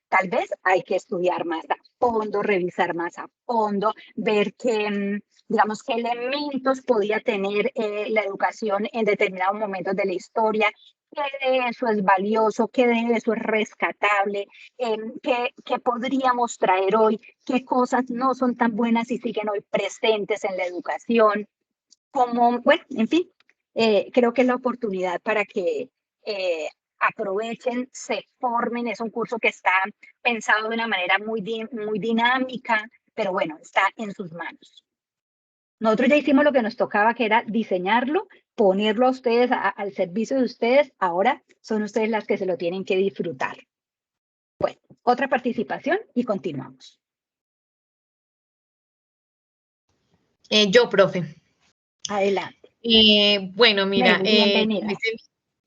Tal vez hay que estudiar más a fondo, revisar más a fondo, ver qué, digamos, qué elementos podía tener la educación en determinados momentos de la historia, qué de eso es valioso, qué de eso es rescatable, qué podríamos traer hoy, qué cosas no son tan buenas y siguen hoy presentes en la educación. Como, bueno, en fin, creo que es la oportunidad para que aprovechen, se formen. Es un curso que está pensado de una manera muy dinámica, pero bueno, está en sus manos. Nosotros ya hicimos lo que nos tocaba, que era diseñarlo, ponerlo a ustedes, al servicio de ustedes. Ahora son ustedes las que se lo tienen que disfrutar. Bueno, otra participación y continuamos. Yo, profe. Adelante. Bueno, mira, bienvenida.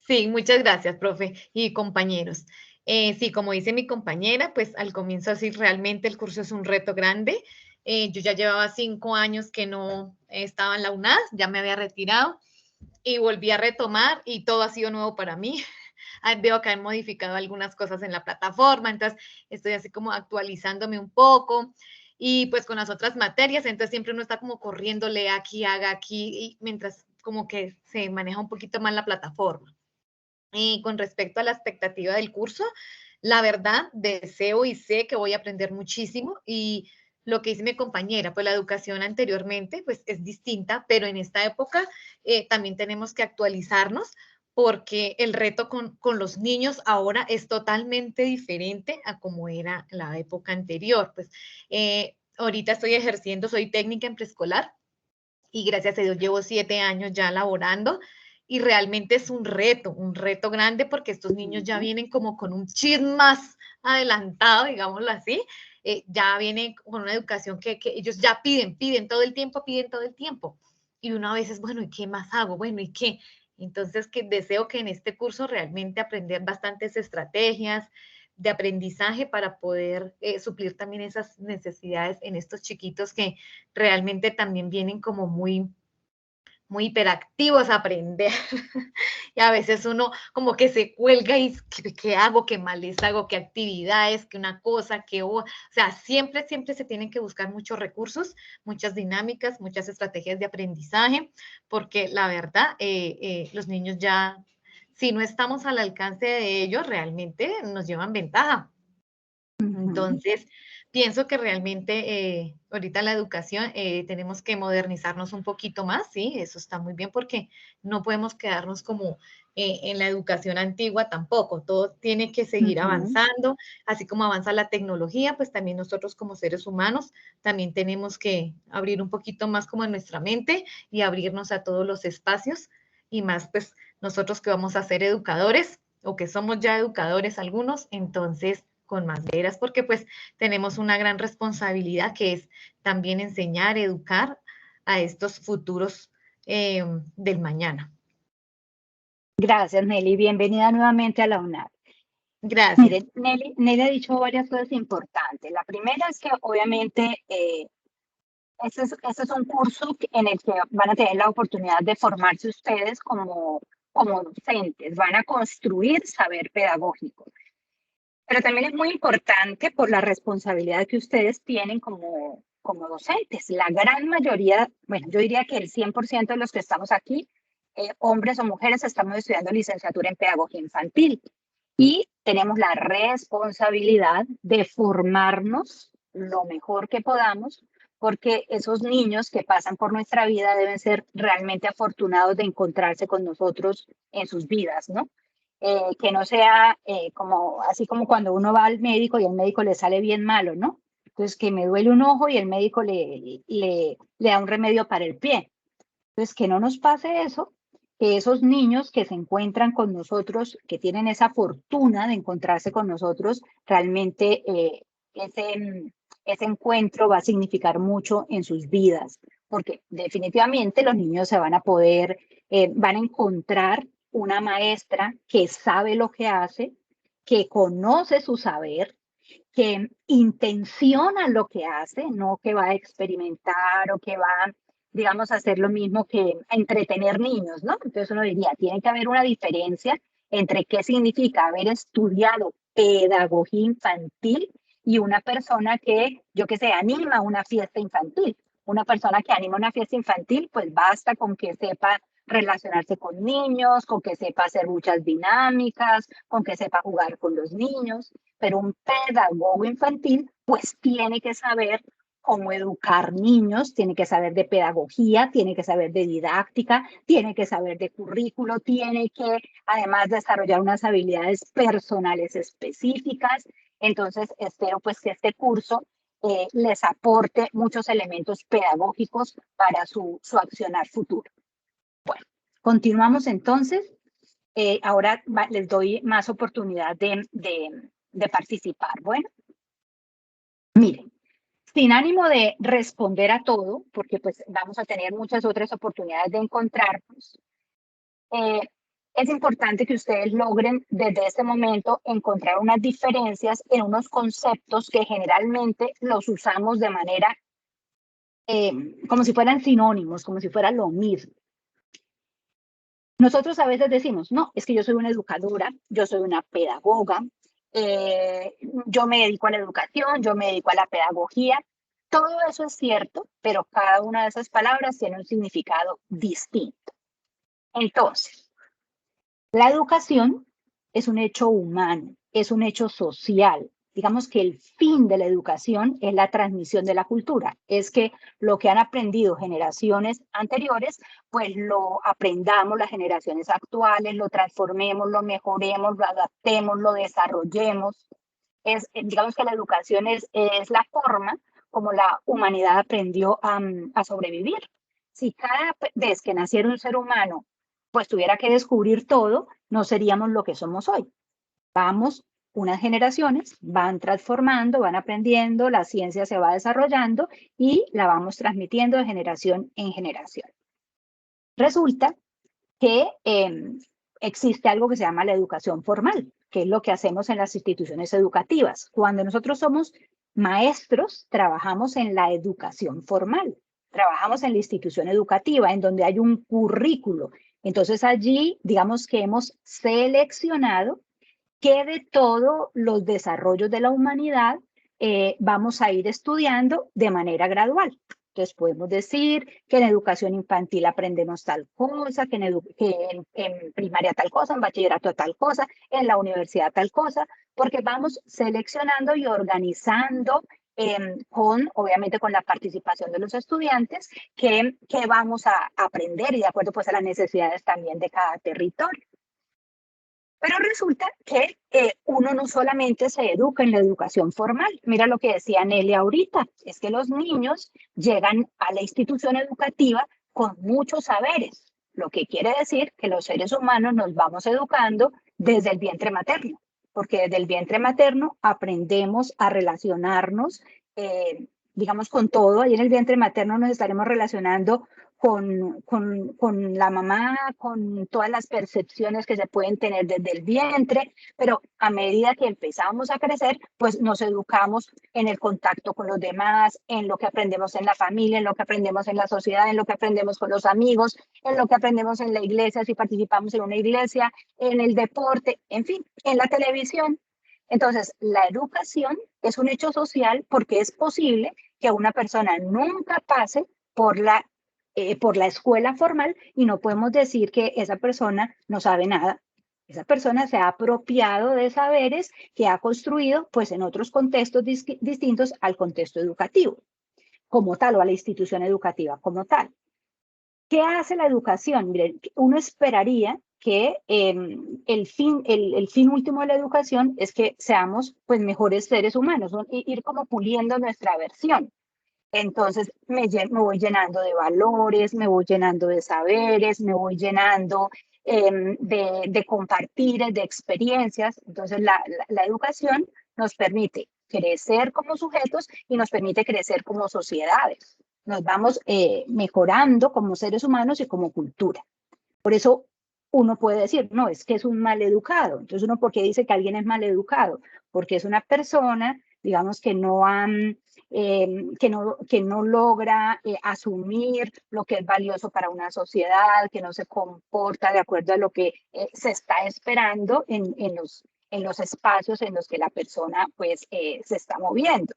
Sí, muchas gracias, profe y compañeros. Sí, como dice mi compañera, pues al comienzo sí, realmente el curso es un reto grande. Yo ya llevaba 5 años que no estaba en la UNAS, ya me había retirado y volví a retomar y todo ha sido nuevo para mí. Veo que han modificado algunas cosas en la plataforma, entonces estoy así como actualizándome un poco y pues con las otras materias, entonces siempre uno está como corriéndole aquí, haga aquí, y mientras como que se maneja un poquito más la plataforma. Y con respecto a la expectativa del curso, la verdad, deseo y sé que voy a aprender muchísimo y lo que dice mi compañera, pues la educación anteriormente pues es distinta, pero en esta época también tenemos que actualizarnos porque el reto con los niños ahora es totalmente diferente a como era la época anterior. Pues ahorita estoy ejerciendo, soy técnica en preescolar y gracias a Dios llevo 7 años ya laborando y realmente es un reto grande porque estos niños ya vienen como con un chip más adelantado, digámoslo así, ya vienen con una educación que ellos ya piden todo el tiempo, y uno a veces, bueno, ¿y qué más hago? Bueno, ¿y qué? Entonces, que deseo que en este curso realmente aprender bastantes estrategias de aprendizaje para poder suplir también esas necesidades en estos chiquitos que realmente también vienen como muy hiperactivos a aprender. Y a veces uno como que se cuelga y ¿qué hago? ¿Qué mal les hago? ¿Qué actividades? ¿Qué una cosa? ¿Qué o sea, siempre se tienen que buscar muchos recursos, muchas dinámicas, muchas estrategias de aprendizaje, porque la verdad, los niños ya, si no estamos al alcance de ellos, realmente nos llevan ventaja. Entonces, pienso que realmente ahorita la educación tenemos que modernizarnos un poquito más, sí, eso está muy bien porque no podemos quedarnos como en la educación antigua tampoco, todo tiene que seguir avanzando, así como avanza la tecnología, pues también nosotros como seres humanos también tenemos que abrir un poquito más como nuestra mente y abrirnos a todos los espacios y más pues nosotros que vamos a ser educadores o que somos ya educadores algunos, entonces con más veras, porque pues tenemos una gran responsabilidad que es también enseñar, educar a estos futuros del mañana. Gracias, Nelly. Bienvenida nuevamente a la UNAD. Gracias. Miren, Nelly ha dicho varias cosas importantes. La primera es que obviamente este es un curso en el que van a tener la oportunidad de formarse ustedes como docentes, van a construir saber pedagógico. Pero también es muy importante por la responsabilidad que ustedes tienen como docentes. La gran mayoría, bueno, yo diría que el 100% de los que estamos aquí, hombres o mujeres, estamos estudiando licenciatura en pedagogía infantil y tenemos la responsabilidad de formarnos lo mejor que podamos, porque esos niños que pasan por nuestra vida deben ser realmente afortunados de encontrarse con nosotros en sus vidas, ¿no? Que no sea así como cuando uno va al médico y el médico le sale bien malo, ¿no? Entonces, que me duele un ojo y el médico le da un remedio para el pie. Entonces, que no nos pase eso que esos niños que se encuentran con nosotros, que tienen esa fortuna de encontrarse con nosotros, realmente ese encuentro va a significar mucho en sus vidas, porque definitivamente los niños se van a poder, van a encontrar una maestra que sabe lo que hace, que conoce su saber, que intenciona lo que hace, no que va a experimentar o que va, digamos, a hacer lo mismo que entretener niños, ¿no? Entonces uno diría, tiene que haber una diferencia entre qué significa haber estudiado pedagogía infantil y una persona que, yo qué sé, anima una fiesta infantil. Una persona que anima una fiesta infantil, pues basta con que sepa relacionarse con niños, con que sepa hacer muchas dinámicas, con que sepa jugar con los niños, pero un pedagogo infantil pues tiene que saber cómo educar niños, tiene que saber de pedagogía, tiene que saber de didáctica, tiene que saber de currículo, tiene que además desarrollar unas habilidades personales específicas. Entonces, espero pues que este curso les aporte muchos elementos pedagógicos para su accionar futuro. Bueno, continuamos entonces. Ahora les doy más oportunidad de participar. Bueno, miren, sin ánimo de responder a todo, porque pues vamos a tener muchas otras oportunidades de encontrarnos, es importante que ustedes logren desde este momento encontrar unas diferencias en unos conceptos que generalmente los usamos de manera como si fueran sinónimos, como si fuera lo mismo. Nosotros a veces decimos, no, es que yo soy una educadora, yo soy una pedagoga, yo me dedico a la educación, yo me dedico a la pedagogía. Todo eso es cierto, pero cada una de esas palabras tiene un significado distinto. Entonces, la educación es un hecho humano, es un hecho social. Digamos que el fin de la educación es la transmisión de la cultura, es que lo que han aprendido generaciones anteriores, pues lo aprendamos las generaciones actuales, lo transformemos, lo mejoremos, lo adaptemos, lo desarrollemos. Digamos que la educación es la forma como la humanidad aprendió a sobrevivir. Si cada vez que naciera un ser humano pues tuviera que descubrir todo, no seríamos lo que somos hoy. Vamos, unas generaciones van transformando, van aprendiendo, la ciencia se va desarrollando y la vamos transmitiendo de generación en generación. Resulta que existe algo que se llama la educación formal, que es lo que hacemos en las instituciones educativas. Cuando nosotros somos maestros, trabajamos en la educación formal, trabajamos en la institución educativa, en donde hay un currículo. Entonces allí, digamos que hemos seleccionado qué de todos los desarrollos de la humanidad vamos a ir estudiando de manera gradual. Entonces podemos decir que en educación infantil aprendemos tal cosa, que en primaria tal cosa, en bachillerato tal cosa, en la universidad tal cosa, porque vamos seleccionando y organizando obviamente con la participación de los estudiantes, que vamos a aprender y de acuerdo pues a las necesidades también de cada territorio. Pero resulta que uno no solamente se educa en la educación formal. Mira lo que decía Nelly ahorita, es que los niños llegan a la institución educativa con muchos saberes, lo que quiere decir que los seres humanos nos vamos educando desde el vientre materno, porque desde el vientre materno aprendemos a relacionarnos, digamos, con todo. Ahí en el vientre materno nos estaremos relacionando con la mamá, con todas las percepciones que se pueden tener desde el vientre, pero a medida que empezamos a crecer, pues nos educamos en el contacto con los demás, en lo que aprendemos en la familia, en lo que aprendemos en la sociedad, en lo que aprendemos con los amigos, en lo que aprendemos en la iglesia, si participamos en una iglesia, en el deporte, en fin, en la televisión. Entonces, la educación es un hecho social porque es posible que una persona nunca pase por la escuela formal y no podemos decir que esa persona no sabe nada. Esa persona se ha apropiado de saberes que ha construido pues en otros contextos distintos al contexto educativo, como tal, o a la institución educativa como tal. ¿Qué hace la educación? Miren, uno esperaría que el fin último de la educación es que seamos pues mejores seres humanos, ¿no? Ir como puliendo nuestra versión. Entonces me voy llenando de valores, me voy llenando de saberes, me voy llenando de compartires, de experiencias. Entonces la educación nos permite crecer como sujetos y nos permite crecer como sociedades. Nos vamos mejorando como seres humanos y como cultura. Por eso uno puede decir, no, es que es un mal educado. Entonces uno, ¿por qué dice que alguien es mal educado? Porque es una persona, digamos, que no logra asumir lo que es valioso para una sociedad, que no se comporta de acuerdo a lo que se está esperando en los espacios en los que la persona pues se está moviendo.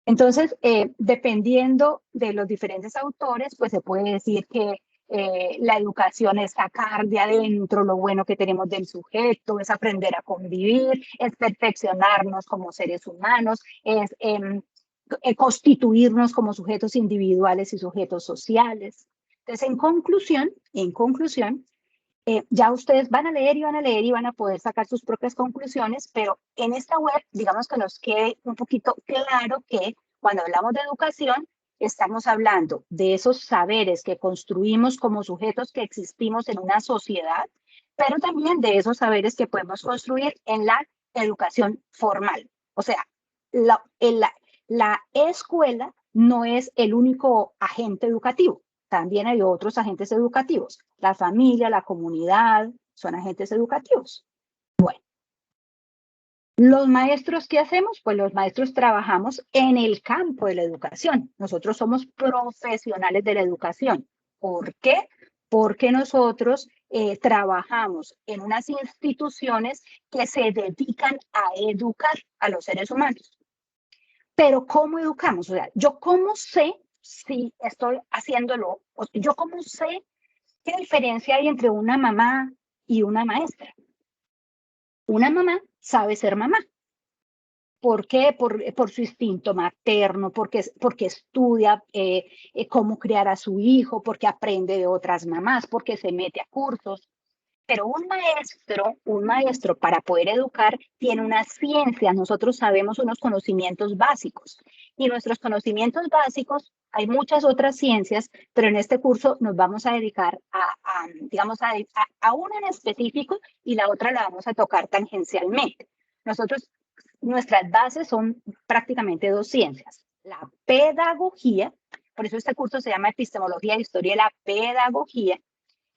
Entonces, dependiendo de los diferentes autores, pues se puede decir que la educación es sacar de adentro lo bueno que tenemos del sujeto, es aprender a convivir, es perfeccionarnos como seres humanos, es constituirnos como sujetos individuales y sujetos sociales. Entonces, en conclusión, ya ustedes van a leer y van a poder sacar sus propias conclusiones, pero en esta web, digamos que nos quede un poquito claro que cuando hablamos de educación, estamos hablando de esos saberes que construimos como sujetos que existimos en una sociedad, pero también de esos saberes que podemos construir en la educación formal. O sea, la escuela no es el único agente educativo. También hay otros agentes educativos. La familia, la comunidad, son agentes educativos. Bueno, los maestros, ¿qué hacemos? Pues los maestros trabajamos en el campo de la educación. Nosotros somos profesionales de la educación. ¿Por qué? Porque nosotros trabajamos en unas instituciones que se dedican a educar a los seres humanos. Pero ¿cómo educamos? O sea, ¿yo cómo sé si estoy haciéndolo? ¿Yo cómo sé qué diferencia hay entre una mamá y una maestra? Una mamá sabe ser mamá. ¿Por qué? Por su instinto materno, porque estudia cómo criar a su hijo, porque aprende de otras mamás, porque se mete a cursos. Pero un maestro para poder educar tiene una ciencia. Nosotros sabemos unos conocimientos básicos y nuestros conocimientos básicos, hay muchas otras ciencias, pero en este curso nos vamos a dedicar a una en específico y la otra la vamos a tocar tangencialmente. Nuestras bases son prácticamente dos ciencias. La pedagogía, por eso este curso se llama Epistemología e Historia de la Pedagogía,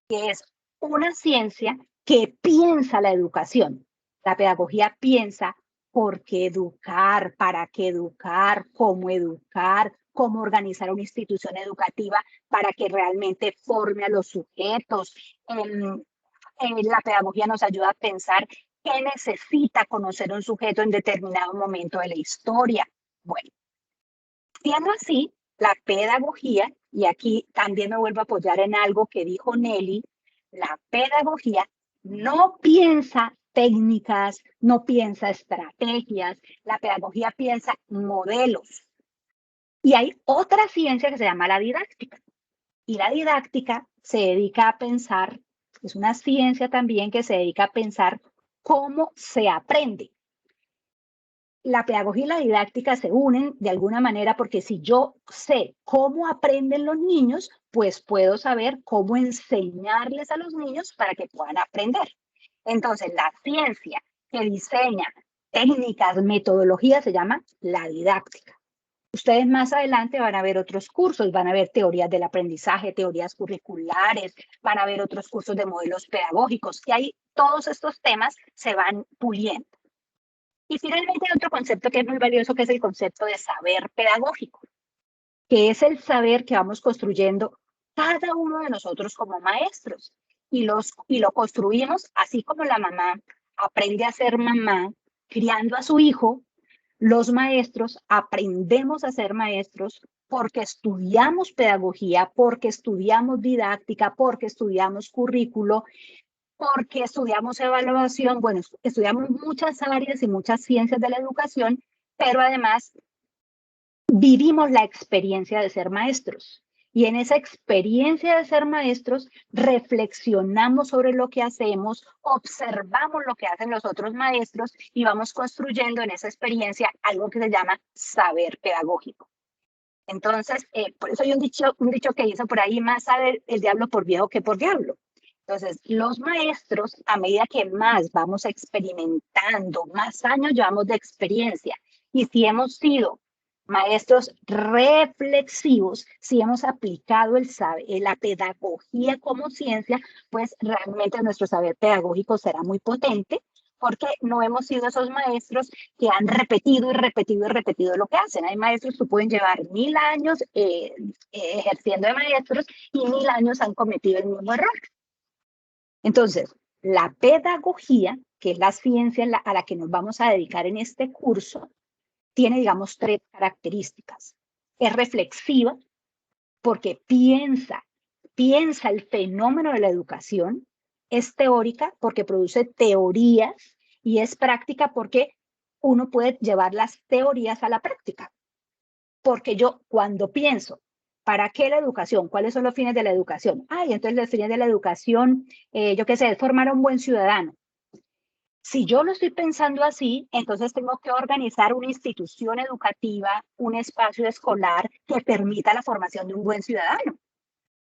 que es una ciencia que piensa la educación. La pedagogía piensa por qué educar, para qué educar, cómo organizar una institución educativa para que realmente forme a los sujetos. La pedagogía nos ayuda a pensar qué necesita conocer un sujeto en determinado momento de la historia. Bueno, siendo así, la pedagogía, y aquí también me vuelvo a apoyar en algo que dijo Nelly, la pedagogía no piensa técnicas, no piensa estrategias, la pedagogía piensa modelos. Y hay otra ciencia que se llama la didáctica. Y la didáctica se dedica a pensar, es una ciencia también que se dedica a pensar cómo se aprende. La pedagogía y la didáctica se unen de alguna manera porque si yo sé cómo aprenden los niños, pues puedo saber cómo enseñarles a los niños para que puedan aprender. Entonces, la ciencia que diseña técnicas, metodologías, se llama la didáctica. Ustedes más adelante van a ver otros cursos, van a ver teorías del aprendizaje, teorías curriculares, van a ver otros cursos de modelos pedagógicos y ahí todos estos temas se van puliendo. Y finalmente hay otro concepto que es muy valioso, que es el concepto de saber pedagógico, que es el saber que vamos construyendo cada uno de nosotros como maestros. Y lo construimos así como la mamá aprende a ser mamá criando a su hijo. Los maestros aprendemos a ser maestros porque estudiamos pedagogía, porque estudiamos didáctica, porque estudiamos currículo, porque estudiamos evaluación, bueno, estudiamos muchas áreas y muchas ciencias de la educación, pero además vivimos la experiencia de ser maestros. Y en esa experiencia de ser maestros, reflexionamos sobre lo que hacemos, observamos lo que hacen los otros maestros y vamos construyendo en esa experiencia algo que se llama saber pedagógico. Entonces, por eso hay un dicho que dice por ahí, más sabe el diablo por viejo que por diablo. Entonces, los maestros, a medida que más vamos experimentando, más años llevamos de experiencia, y si hemos sido maestros reflexivos, si hemos aplicado la pedagogía como ciencia, pues realmente nuestro saber pedagógico será muy potente, porque no hemos sido esos maestros que han repetido y repetido y repetido lo que hacen. Hay maestros que pueden llevar 1000 años ejerciendo de maestros y 1000 años han cometido el mismo error. Entonces, la pedagogía, que es la ciencia a la que nos vamos a dedicar en este curso, tiene, digamos, 3 características. Es reflexiva porque piensa el fenómeno de la educación. Es teórica porque produce teorías y es práctica porque uno puede llevar las teorías a la práctica. Porque yo cuando pienso, ¿para qué la educación? ¿Cuáles son los fines de la educación? Y entonces los fines de la educación, yo qué sé, es formar a un buen ciudadano. Si yo lo estoy pensando así, entonces tengo que organizar una institución educativa, un espacio escolar que permita la formación de un buen ciudadano.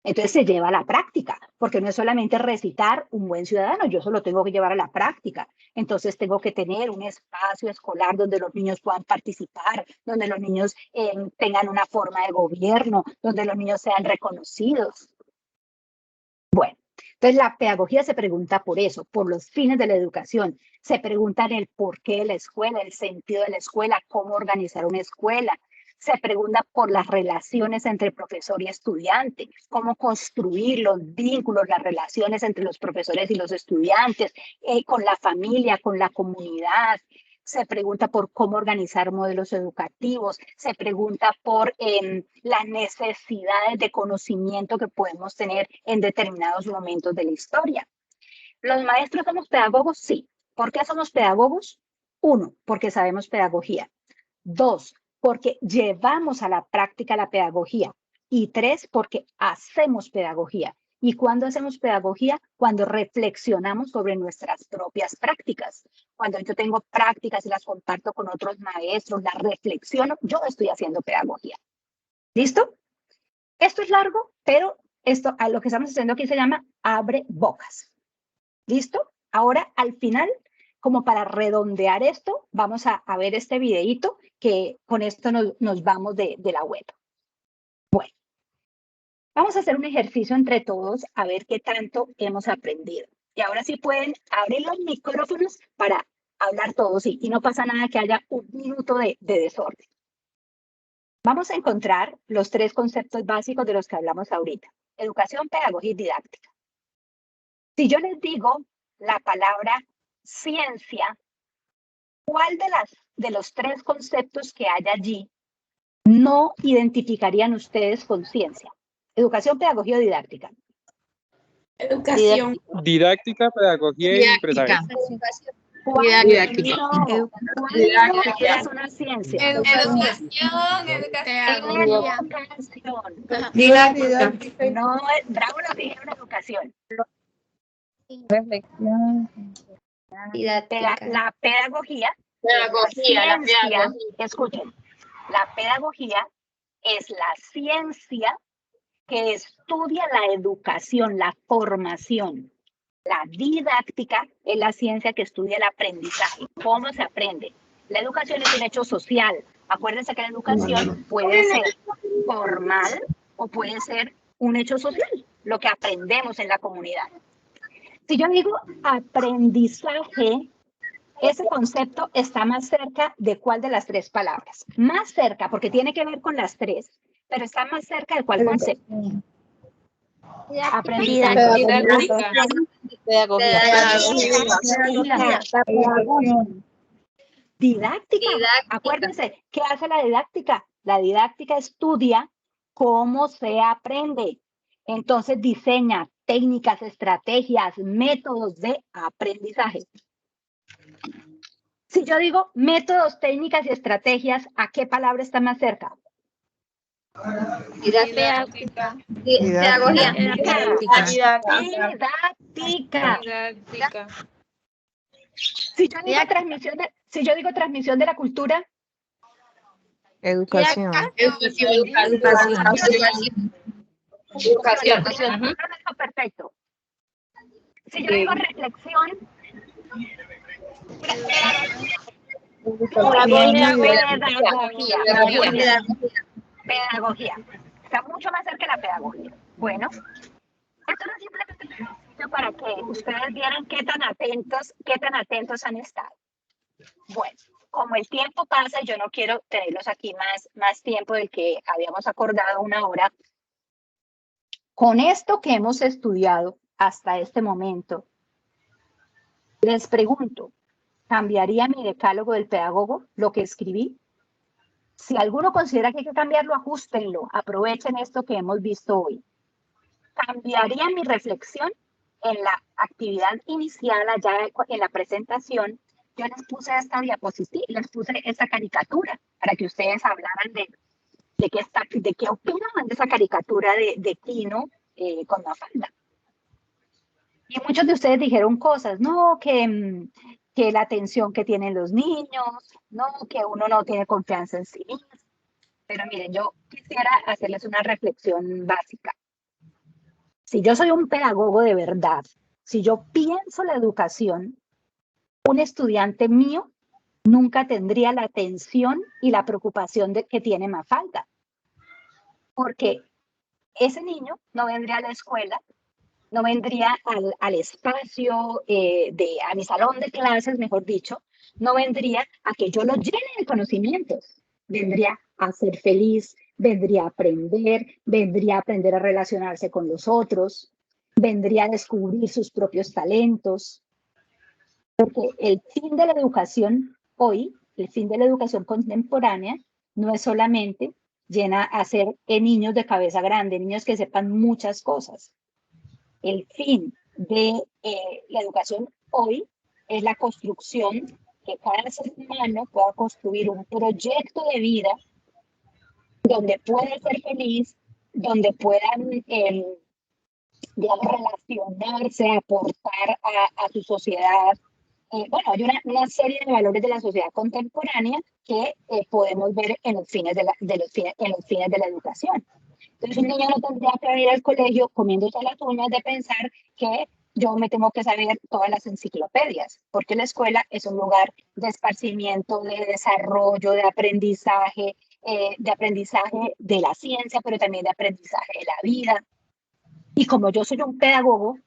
Entonces se lleva a la práctica, porque no es solamente recitar un buen ciudadano, yo solo tengo que llevar a la práctica. Entonces tengo que tener un espacio escolar donde los niños puedan participar, donde los niños tengan una forma de gobierno, donde los niños sean reconocidos. Bueno, entonces la pedagogía se pregunta por eso, por los fines de la educación. Se pregunta el porqué de la escuela, el sentido de la escuela, cómo organizar una escuela. Se pregunta por las relaciones entre profesor y estudiante, cómo construir los vínculos, las relaciones entre los profesores y los estudiantes, con la familia, con la comunidad. Se pregunta por cómo organizar modelos educativos, se pregunta por las necesidades de conocimiento que podemos tener en determinados momentos de la historia. ¿Los maestros somos pedagogos? Sí. ¿Por qué somos pedagogos? 1, porque sabemos pedagogía. 2, porque llevamos a la práctica la pedagogía. Y 3, porque hacemos pedagogía. ¿Y cuándo hacemos pedagogía? Cuando reflexionamos sobre nuestras propias prácticas. Cuando yo tengo prácticas y las comparto con otros maestros, las reflexiono, yo estoy haciendo pedagogía. ¿Listo? Esto es largo, pero esto, a lo que estamos haciendo aquí se llama abre bocas. ¿Listo? Ahora, al final, como para redondear esto, vamos a ver este videíto que con esto nos vamos de la web. Bueno, vamos a hacer un ejercicio entre todos a ver qué tanto hemos aprendido. Y ahora sí pueden abrir los micrófonos para hablar todos y no pasa nada que haya un minuto de desorden. Vamos a encontrar los 3 conceptos básicos de los que hablamos ahorita. Educación, pedagogía y didáctica. Si yo les digo la palabra ciencia, ¿cuál de los 3 conceptos que hay allí no identificarían ustedes con ciencia? Educación, pedagogía o didáctica. Educación. Didáctica, pedagogía y aprendizaje. Didáctica. Didáctica es una ciencia. Educación. Didáctica. No, bravo lo dijeron educación. Reflexión. La pedagogía. Escuchen, la pedagogía es la ciencia que estudia la educación, la formación. La didáctica es la ciencia que estudia el aprendizaje, cómo se aprende. La educación es un hecho social. Acuérdense que la educación puede ser formal o puede ser un hecho social, lo que aprendemos en la comunidad. Si yo digo aprendizaje, ese concepto está más cerca de cuál de las 3 palabras. Más cerca, porque tiene que ver con las 3, pero está más cerca de cuál concepto. Aprendizaje. Didáctica. Acuérdense, ¿qué hace la didáctica? La didáctica estudia cómo se aprende. Entonces diseña técnicas, estrategias, métodos de aprendizaje. Si yo digo métodos, técnicas y estrategias, ¿a qué palabra está más cerca? Didáctica. Didáctica. Si yo digo transmisión de la cultura, Educación. Educación. Perfecto. Si yo digo reflexión, pedagogía. Está mucho más cerca de la pedagogía. Bueno, esto es simplemente para que ustedes vieran qué tan atentos han estado. Bueno, como el tiempo pasa, yo no quiero tenerlos aquí más tiempo del que habíamos acordado, 1 hora. Con esto que hemos estudiado hasta este momento, les pregunto, ¿cambiaría mi decálogo del pedagogo, lo que escribí? Si alguno considera que hay que cambiarlo, ajustenlo, aprovechen esto que hemos visto hoy. ¿Cambiaría mi reflexión? En la actividad inicial, allá en la presentación, yo les puse esta diapositiva, les puse esta caricatura para que ustedes hablaran de qué opinaban de esa caricatura de Kino con Mafalda. Y muchos de ustedes dijeron cosas, no, que la atención que tienen los niños, no, que uno no tiene confianza en sí mismo. Pero miren, yo quisiera hacerles una reflexión básica. Si yo soy un pedagogo de verdad, si yo pienso la educación, un estudiante mío nunca tendría la atención y la preocupación que tiene Mafalda. Porque ese niño no vendría a la escuela, no vendría al espacio, a mi salón de clases, mejor dicho, no vendría a que yo lo llene de conocimientos. Vendría a ser feliz, vendría a aprender a relacionarse con los otros, vendría a descubrir sus propios talentos. Porque el fin de la educación hoy, el fin de la educación contemporánea, no es solamente hacer niños de cabeza grande, niños que sepan muchas cosas. El fin de la educación hoy es la construcción, que cada ser humano pueda construir un proyecto de vida donde pueda ser feliz, donde puedan relacionarse, aportar a su sociedad. Bueno, hay una serie de valores de la sociedad contemporánea que podemos ver en los fines de la educación. Entonces, un niño no tendría que ir al colegio comiéndose las uñas de pensar que yo me tengo que saber todas las enciclopedias, porque la escuela es un lugar de esparcimiento, de desarrollo, de aprendizaje de la ciencia, pero también de aprendizaje de la vida. Y como yo soy un pedagogo,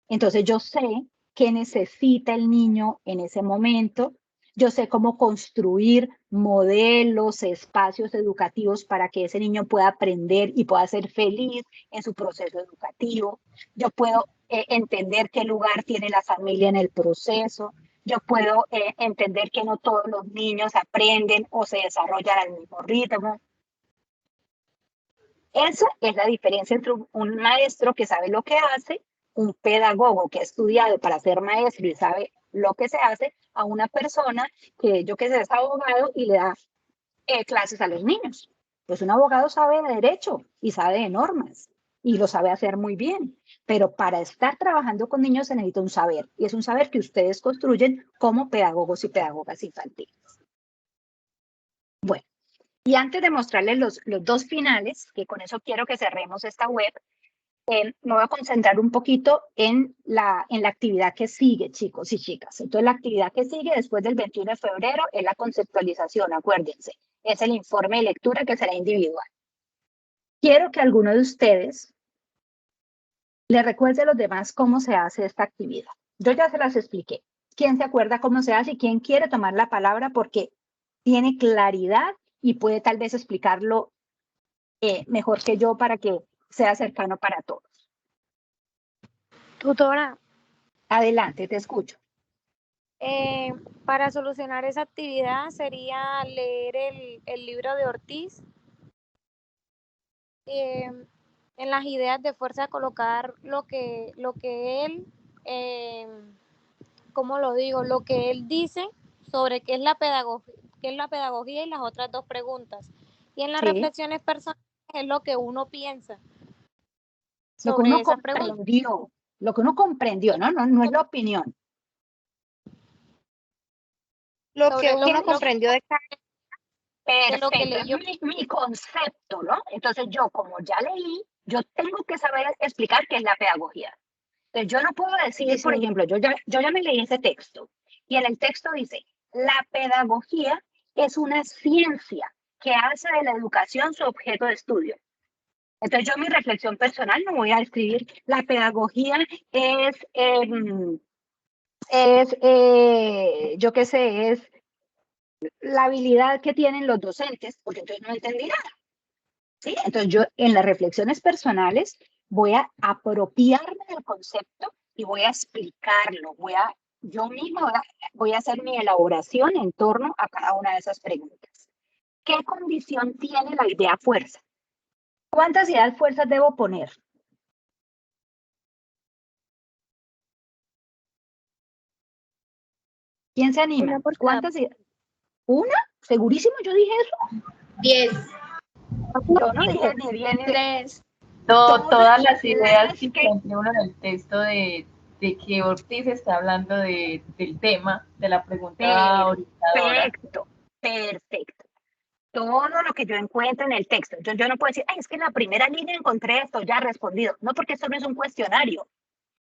entonces yo sé qué necesita el niño en ese momento. Yo sé cómo construir modelos, espacios educativos para que ese niño pueda aprender y pueda ser feliz en su proceso educativo. Yo puedo entender qué lugar tiene la familia en el proceso. Yo puedo entender que no todos los niños aprenden o se desarrollan al mismo ritmo. Esa es la diferencia entre un maestro que sabe lo que hace, un pedagogo que ha estudiado para ser maestro y sabe lo que se hace, a una persona que yo que sé es abogado y le da clases a los niños. Pues un abogado sabe de derecho y sabe de normas y lo sabe hacer muy bien, pero para estar trabajando con niños se necesita un saber, y es un saber que ustedes construyen como pedagogos y pedagogas infantiles. Bueno, y antes de mostrarles los dos finales, que con eso quiero que cerremos esta web, me voy a concentrar un poquito en la actividad que sigue, chicos y chicas. Entonces, la actividad que sigue después del 21 de febrero es la conceptualización, acuérdense. Es el informe de lectura que será individual. Quiero que alguno de ustedes le recuerde a los demás cómo se hace esta actividad. Yo ya se las expliqué. ¿Quién se acuerda cómo se hace y quién quiere tomar la palabra porque tiene claridad y puede tal vez explicarlo mejor que yo para que sea cercano para todos? Tutora. Adelante, te escucho. Para solucionar esa actividad sería leer el libro de Ortiz. En las ideas de fuerza colocar lo que él, ¿cómo lo digo? Lo que él dice sobre qué es la pedagogía y las otras dos preguntas. Y en las reflexiones personales es lo que uno piensa sobre esas preguntas. Lo que uno comprendió, no es la opinión. Lo que uno comprendió de cada... de lo que Perfecto, leyó. es mi concepto, ¿no? Entonces yo, como ya leí, yo tengo que saber explicar qué es la pedagogía. Entonces yo no puedo decir, por ejemplo, yo ya me leí ese texto, y en el texto dice, la pedagogía es una ciencia que hace de la educación su objeto de estudio. Entonces yo mi reflexión personal no voy a escribir, la pedagogía es, yo qué sé, es la habilidad que tienen los docentes, porque entonces no entendí nada. ¿Sí? Entonces yo en las reflexiones personales voy a apropiarme del concepto y voy a explicarlo, yo misma voy a hacer mi elaboración en torno a cada una de esas preguntas. ¿Qué condición tiene la idea fuerza? ¿Cuántas ideas fuerzas debo poner? ¿Quién se anima? ¿Cuántas ideas? ¿Una? ¿Segurísimo yo dije eso? 10. Yo no dije ni 10 ni 3. Todas las ideas que encuentre uno en el texto de que Ortiz está hablando del tema, de la pregunta orientadora. Perfecto. Todo lo que yo encuentro en el texto. Yo no puedo decir, ay, es que en la primera línea encontré esto, ya respondido. No, porque esto no es un cuestionario.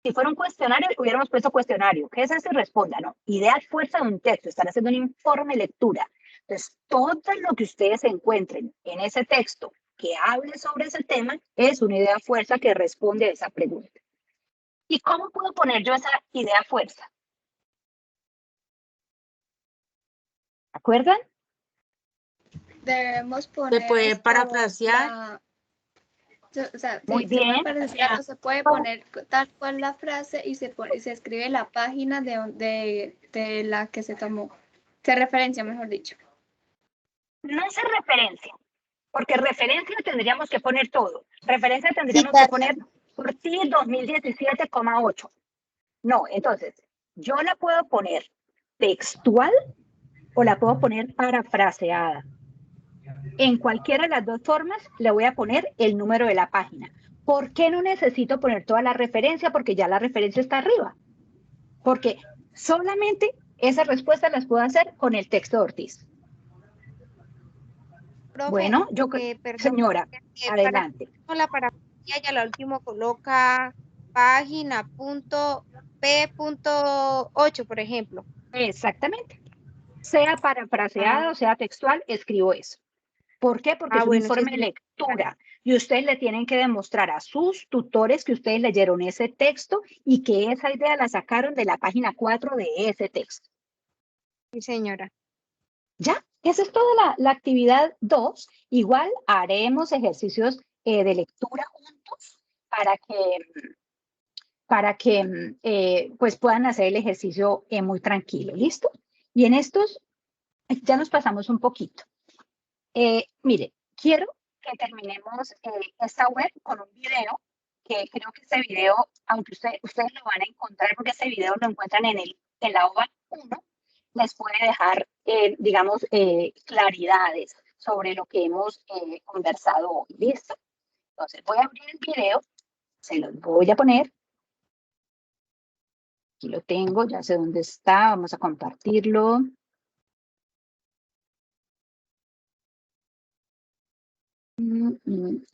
Si fuera un cuestionario, hubiéramos puesto cuestionario. ¿Qué es eso? Responda, ¿no? Ideas fuerza de un texto. Están haciendo un informe de lectura. Entonces, todo lo que ustedes encuentren en ese texto que hable sobre ese tema es una idea fuerza que responde a esa pregunta. ¿Y cómo puedo poner yo esa idea fuerza? ¿Acuerdan? Debemos poner. Se puede parafrasear. O sea, Muy sí, bien. Se puede poner tal cual la frase y se escribe la página de la que se tomó. Se referencia, mejor dicho. No se referencia, porque referencia tendríamos que poner todo. Referencia tendríamos que poner Ortiz 2017,8. No, entonces, yo la puedo poner textual o la puedo poner parafraseada. En cualquiera de las dos formas le voy a poner el número de la página. ¿Por qué no necesito poner toda la referencia? Porque ya la referencia está arriba. Porque solamente esas respuestas las puedo hacer con el texto de Ortiz. Profe, Bueno, señora, adelante. La parafrasería y a la última coloca página .p.8, por ejemplo. Exactamente. Sea parafraseada o sea textual, escribo eso. ¿Por qué? Porque es un informe de lectura y ustedes le tienen que demostrar a sus tutores que ustedes leyeron ese texto y que esa idea la sacaron de la página 4 de ese texto. Sí, señora. Ya, esa es toda la actividad 2. Igual haremos ejercicios de lectura juntos para que pues puedan hacer el ejercicio muy tranquilo, ¿listo? Y en estos ya nos pasamos un poquito. Mire, quiero que terminemos esta web con un video, que creo que ese video, aunque ustedes lo van a encontrar, porque ese video lo encuentran en la hoja 1, les puede dejar, digamos, claridades sobre lo que hemos conversado hoy. ¿Listo? Entonces voy a abrir el video, se los voy a poner. Aquí lo tengo, ya sé dónde está, vamos a compartirlo.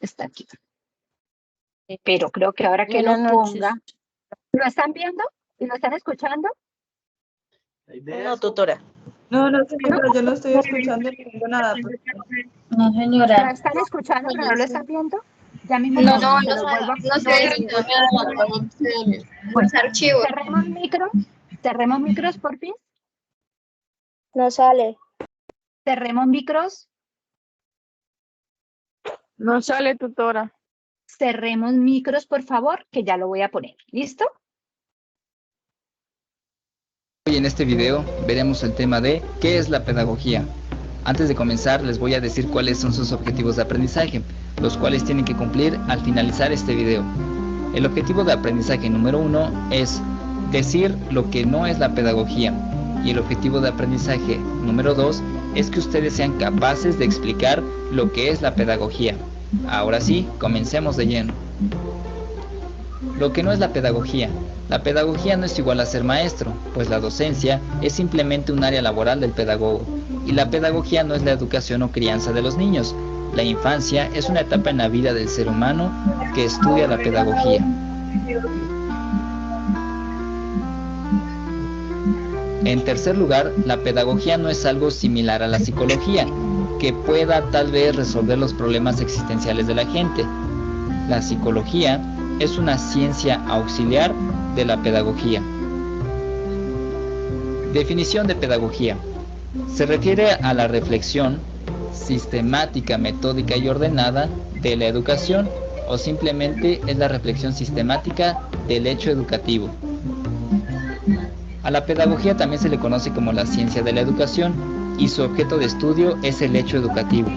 Está aquí. Pero creo que ahora que lo ponga, ¿lo están viendo y lo están escuchando? No, tutora. No, señora, yo no estoy escuchando ni viendo nada. No, señora. ¿Lo están escuchando pero no lo están viendo? Ya mismo No sé. Bueno, cerremos micros, por fin. No sale. Cerremos micros. No sale, tutora. Cerremos micros, por favor, que ya lo voy a poner. ¿Listo? Hoy en este video veremos el tema de ¿qué es la pedagogía? Antes de comenzar les voy a decir cuáles son sus objetivos de aprendizaje, los cuales tienen que cumplir al finalizar este video. El objetivo de aprendizaje número 1 es decir lo que no es la pedagogía, y el objetivo de aprendizaje número 2 es que ustedes sean capaces de explicar lo que es la pedagogía. Ahora sí, comencemos de lleno. Lo que no es la pedagogía. La pedagogía no es igual a ser maestro, pues la docencia es simplemente un área laboral del pedagogo, Y la pedagogía no es la educación o crianza de los niños. La infancia es una etapa en la vida del ser humano que estudia la pedagogía. En tercer lugar, la pedagogía no es algo similar a la psicología, que pueda tal vez resolver los problemas existenciales de la gente. La psicología es una ciencia auxiliar de la pedagogía. Definición de pedagogía. Se refiere a la reflexión sistemática, metódica y ordenada de la educación, o simplemente es la reflexión sistemática del hecho educativo. A la pedagogía también se le conoce como la ciencia de la educación y su objeto de estudio es el hecho educativo,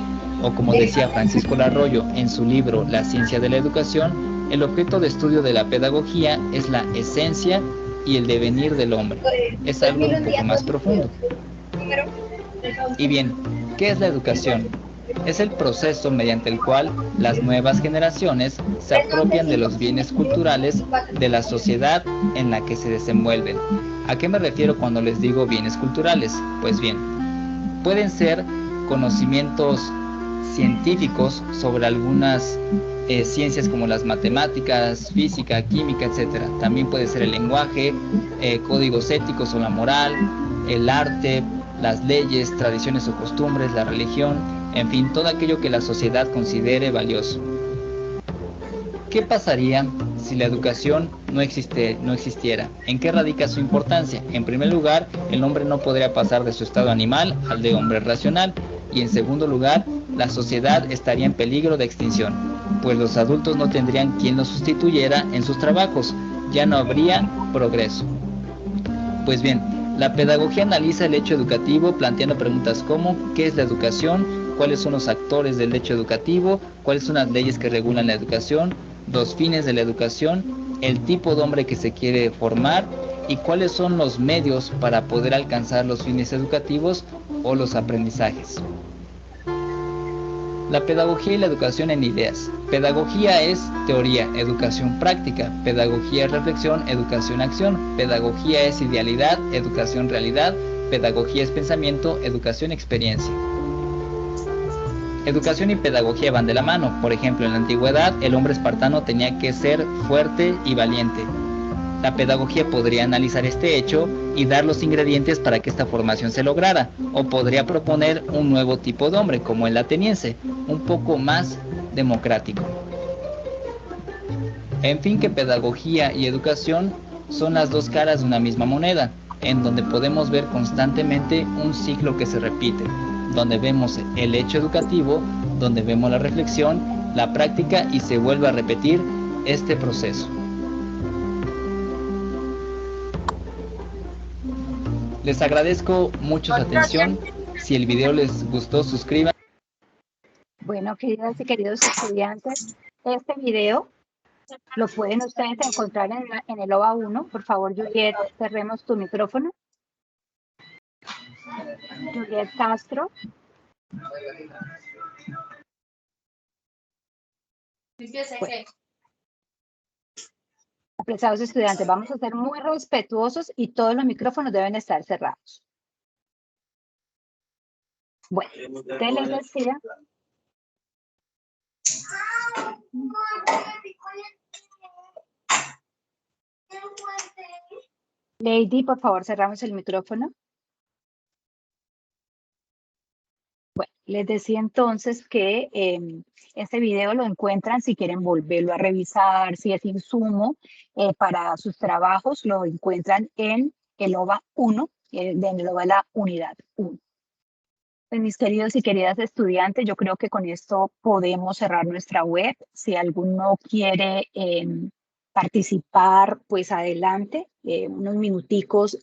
o como decía Francisco Larroyo en su libro La ciencia de la educación, el objeto de estudio de la pedagogía es la esencia y el devenir del hombre. Es algo un poco más profundo. Y bien, ¿qué es la educación? Es el proceso mediante el cual las nuevas generaciones se apropian de los bienes culturales de la sociedad en la que se desenvuelven. ¿A qué me refiero cuando les digo bienes culturales? Pues bien, pueden ser conocimientos científicos sobre algunas ciencias como las matemáticas, física, química, etc. También puede ser el lenguaje, códigos éticos o la moral, el arte, las leyes, tradiciones o costumbres, la religión, en fin, todo aquello que la sociedad considere valioso. ¿Qué pasaría si la educación no existiera? ¿En qué radica su importancia? En primer lugar, el hombre no podría pasar de su estado animal al de hombre racional. Y en segundo lugar, la sociedad estaría en peligro de extinción, pues los adultos no tendrían quien los sustituyera en sus trabajos. Ya no habría progreso. Pues bien, la pedagogía analiza el hecho educativo planteando preguntas como ¿qué es la educación? ¿Cuáles son los actores del hecho educativo? ¿Cuáles son las leyes que regulan la educación? Los fines de la educación, el tipo de hombre que se quiere formar y cuáles son los medios para poder alcanzar los fines educativos o los aprendizajes. La pedagogía y la educación en ideas. Pedagogía es teoría, educación práctica. Pedagogía es reflexión, educación acción. Pedagogía es idealidad, educación realidad. Pedagogía es pensamiento, educación experiencia. Educación y pedagogía van de la mano. Por ejemplo, en la antigüedad el hombre espartano tenía que ser fuerte y valiente. La pedagogía podría analizar este hecho y dar los ingredientes para que esta formación se lograra, o podría proponer un nuevo tipo de hombre, como el ateniense, un poco más democrático. En fin, que pedagogía y educación son las dos caras de una misma moneda, en donde podemos ver constantemente un ciclo que se repite, donde vemos el hecho educativo, donde vemos la reflexión, la práctica y se vuelve a repetir este proceso. Les agradezco mucho su atención. Si el video les gustó, suscriban. Bueno, queridas y queridos estudiantes, este video lo pueden ustedes encontrar en el OVA 1. Por favor, Juliet, cerremos tu micrófono. Juliet Castro. Bueno. Apreciados estudiantes, vamos a ser muy respetuosos y todos los micrófonos deben estar cerrados. Bueno, ¿qué les decía? Lady, por favor, cerramos el micrófono. Bueno, les decía entonces que este video lo encuentran si quieren volverlo a revisar, si es insumo para sus trabajos, lo encuentran en el OVA 1, en el OVA la unidad 1. Pues, mis queridos y queridas estudiantes, yo creo que con esto podemos cerrar nuestra web. Si alguno quiere participar, pues adelante, unos minuticos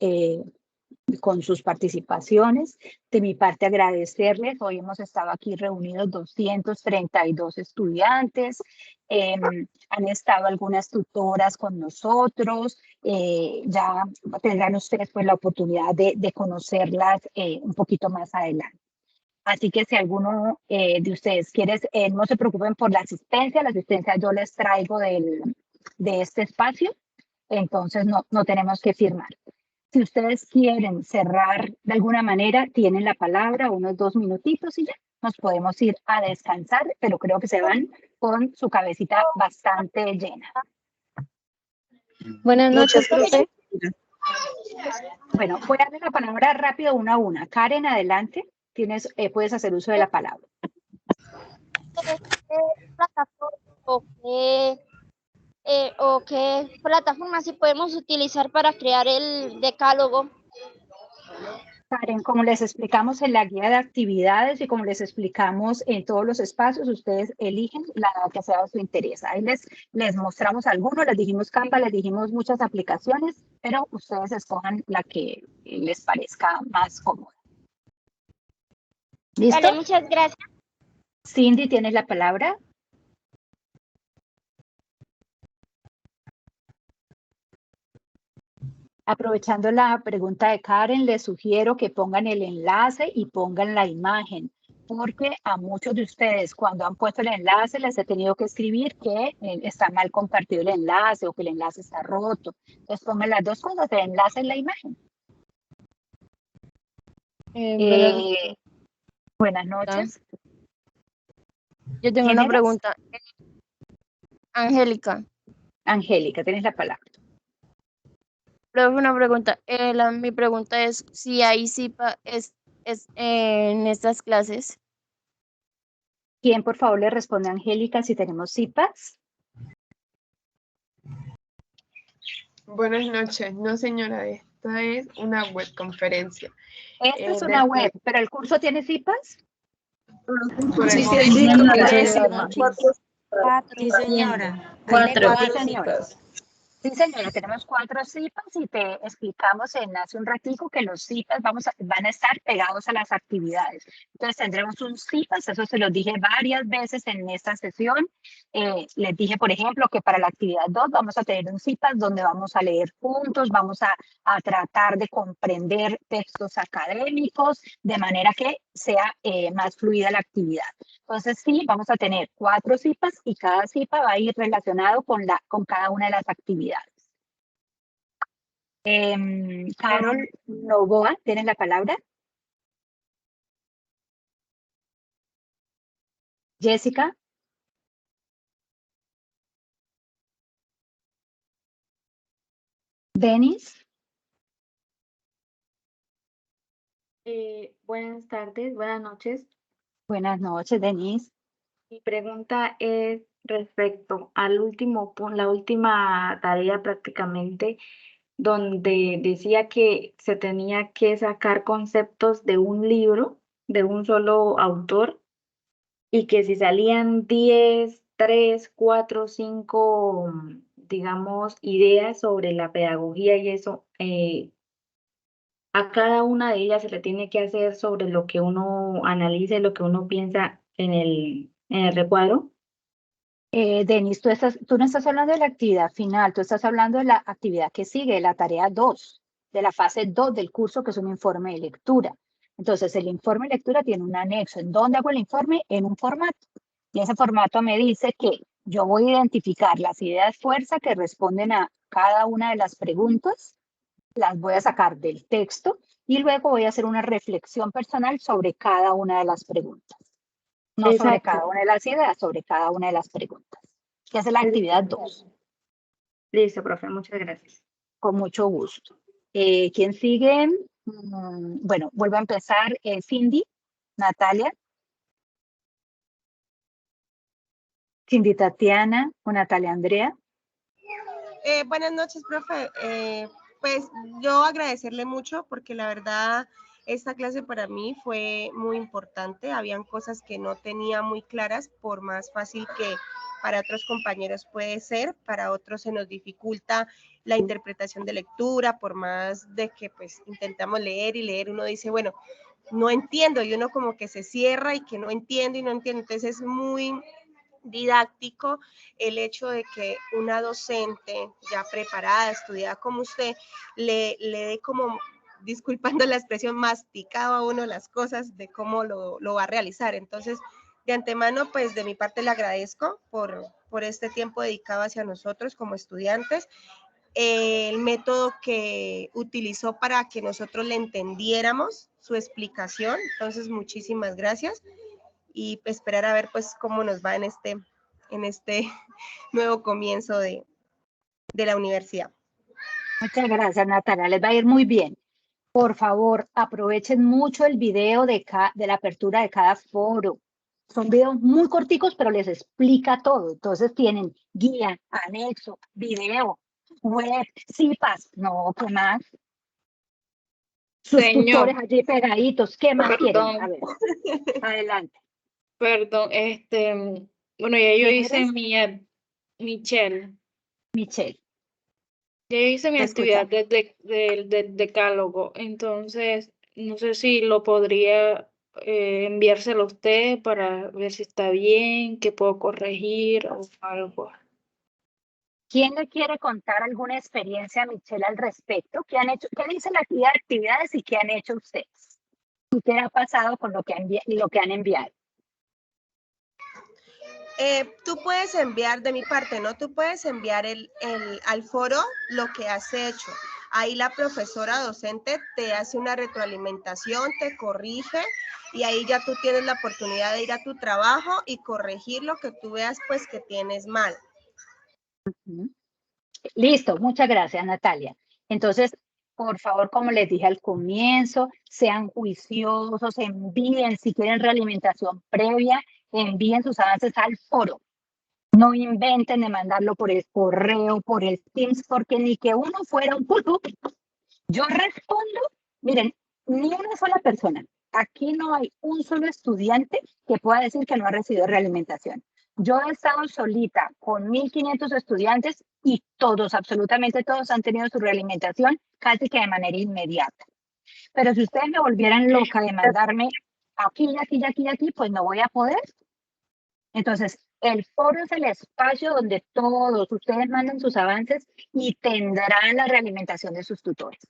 con sus participaciones. De mi parte, agradecerles. Hoy hemos estado aquí reunidos 232 estudiantes. Han estado algunas tutoras con nosotros. Ya tendrán ustedes pues la oportunidad de conocerlas un poquito más adelante. Así que si alguno de ustedes quiere, no se preocupen por la asistencia yo les traigo de este espacio, entonces no tenemos que firmar. Si ustedes quieren cerrar de alguna manera, tienen la palabra, unos 2 minutitos y ya nos podemos ir a descansar, pero creo que se van con su cabecita bastante llena. Buenas noches, profe. Bueno, voy a darle la palabra rápido una a una. Karen, adelante. Puedes hacer uso de la palabra. ¿O qué plataforma sí podemos utilizar para crear el decálogo? Karen, como les explicamos en la guía de actividades y como les explicamos en todos los espacios, ustedes eligen la que sea de su interés. Ahí les mostramos algunos, les dijimos Canva, les dijimos muchas aplicaciones, pero ustedes escojan la que les parezca más cómoda. ¿Listo? Vale, muchas gracias. Cindy, ¿tienes la palabra? Aprovechando la pregunta de Karen, les sugiero que pongan el enlace y pongan la imagen, porque a muchos de ustedes cuando han puesto el enlace les he tenido que escribir que está mal compartido el enlace o que el enlace está roto. Entonces pongan las dos cosas, el enlace y la imagen. Buenas noches. Yo tengo una pregunta. Angélica. Angélica, tienes la palabra. Profe, una pregunta. Mi pregunta es si hay CIPA en estas clases. ¿Quién, por favor, le responde a Angélica si tenemos CIPAs? Buenas noches. No, señora, esta es una webconferencia. Esta es una web, pero ¿el curso tiene CIPAs? Sí, señora. Sí, señora. 4 CIPAs. Sí, señora, tenemos 4 CIPAs y te explicamos hace un ratico que los CIPAs van a estar pegados a las actividades. Entonces tendremos un CIPAs, eso se los dije varias veces en esta sesión. Les dije, por ejemplo, que para la actividad 2 vamos a tener un CIPAs donde vamos a leer juntos, vamos a tratar de comprender textos académicos de manera que sea más fluida la actividad. Entonces sí, vamos a tener 4 CIPAs y cada CIPA va a ir relacionado con cada una de las actividades. Carol Novoa, ¿tienes la palabra? Jessica. Denis. Buenas tardes, buenas noches. Buenas noches, Denis. Mi pregunta es respecto al la última tarea prácticamente, donde decía que se tenía que sacar conceptos de un libro, de un solo autor, y que si salían 10, 3, 4, 5, digamos, ideas sobre la pedagogía y eso, a cada una de ellas se le tiene que hacer sobre lo que uno analice, lo que uno piensa en el recuadro. Denis, tú no estás hablando de la actividad final, tú estás hablando de la actividad que sigue, la tarea 2, de la fase 2 del curso, que es un informe de lectura. Entonces, el informe de lectura tiene un anexo. ¿En dónde hago el informe? En un formato. Y ese formato me dice que yo voy a identificar las ideas fuerza que responden a cada una de las preguntas, las voy a sacar del texto y luego voy a hacer una reflexión personal sobre cada una de las preguntas. No Exacto. Sobre cada una de las ideas, sobre cada una de las preguntas. Que es la actividad 2. Listo, profe, muchas gracias. Con mucho gusto. ¿Quién sigue? Bueno, vuelvo a empezar. Cindy, Natalia. Cindy Tatiana o Natalia Andrea. Buenas noches, profe. Pues yo agradecerle mucho porque la verdad esta clase para mí fue muy importante. Habían cosas que no tenía muy claras, por más fácil que para otros compañeros puede ser, para otros se nos dificulta la interpretación de lectura, por más de que pues intentamos leer y leer, uno dice, bueno, no entiendo, y uno como que se cierra y que no entiendo y no entiendo. Entonces es muy didáctico el hecho de que una docente ya preparada, estudiada como usted, le dé como, disculpando la expresión, masticado a uno las cosas de cómo lo va a realizar. Entonces, de antemano, pues de mi parte le agradezco por este tiempo dedicado hacia nosotros como estudiantes. el método que utilizó para que nosotros le entendiéramos su explicación. Entonces, muchísimas gracias y esperar a ver pues cómo nos va en este nuevo comienzo de la universidad. Muchas gracias, Natalia. Les va a ir muy bien. Por favor, aprovechen mucho el video de la apertura de cada foro. Son videos muy corticos, pero les explica todo. Entonces tienen guía, anexo, video, web, CIPAS. No, ¿qué más? Sus Señor, tutores allí pegaditos. ¿Qué más quieren? perdón, A ver, adelante. perdón, bueno, ya yo ¿Quién hice eres? Michelle, Michelle. ya yo hice mi Te actividad escuchamos. del decálogo, entonces no sé si lo podría enviárselo a usted para ver si está bien, que puedo corregir o algo. ¿Quién le quiere contar alguna experiencia a Michelle al respecto? ¿Qué han hecho? ¿Qué le dice la guía de actividades y qué han hecho ustedes? ¿Y qué ha pasado con lo que han enviado? Tú puedes enviar de mi parte, ¿no? Tú puedes enviar al foro lo que has hecho. Ahí la profesora docente te hace una retroalimentación, te corrige y ahí ya tú tienes la oportunidad de ir a tu trabajo y corregir lo que tú veas pues que tienes mal. Listo, muchas gracias, Natalia. Entonces, por favor, como les dije al comienzo, sean juiciosos, envíen, si quieren realimentación previa, envíen sus avances al foro. No inventen de mandarlo por el correo, por el Teams, porque ni que uno fuera un pulpo. Yo respondo, miren, ni una sola persona. Aquí no hay un solo estudiante que pueda decir que no ha recibido realimentación. Yo he estado solita con 1.500 estudiantes y todos, absolutamente todos, han tenido su realimentación casi que de manera inmediata. Pero si ustedes me volvieran loca de mandarme aquí, aquí, aquí, aquí, pues no voy a poder. Entonces, el foro es el espacio donde todos ustedes mandan sus avances y tendrán la realimentación de sus tutores.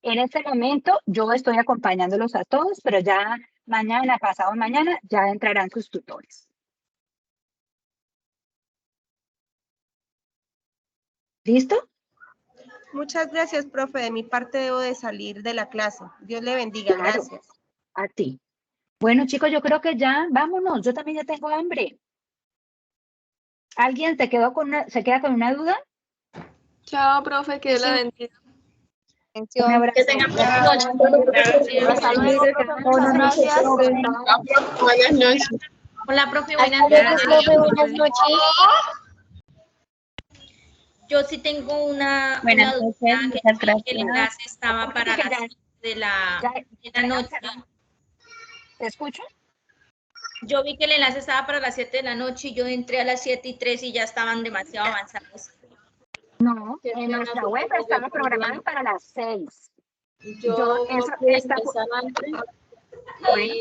En este momento yo estoy acompañándolos a todos, pero ya mañana, pasado mañana, ya entrarán sus tutores. ¿Listo? Muchas gracias, profe. De mi parte debo de salir de la clase. Dios le bendiga. Claro, Gracias. a ti. Bueno, chicos, yo creo que ya, vámonos. Yo también ya tengo hambre. ¿Alguien se queda con una duda? Chao, profe, que Dios la bendiga. Un abrazo. Que tengan buenas noches. Hasta luego. Buenas noches, profe. Buenas noches. Hola, profe, Hasta buenas luego, noches. profe, buenas noches. Yo sí tengo una Buenas duda, noches, que muchas gracias. el enlace estaba para las 7 de la noche. ¿Te escucho? Yo vi que el enlace estaba para las 7 de la noche y yo entré a las 7:03 y ya estaban demasiado avanzados. No, en nuestra web estaba programado para las 6. Yo Eso pude está. empezar antes. Bueno,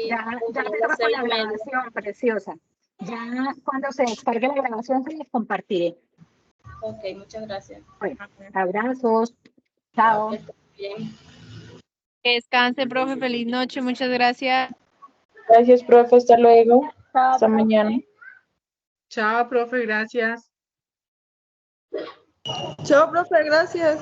ya te toca con la grabación, preciosa. Ya cuando se descargue la grabación se les compartiré. Ok, muchas gracias. Bueno, abrazos. Chao. Bien. Que descanse, profe. Feliz noche. Muchas gracias. Gracias, profe. Hasta luego. Hasta mañana. Chao, profe, gracias. Chao, profe. Gracias.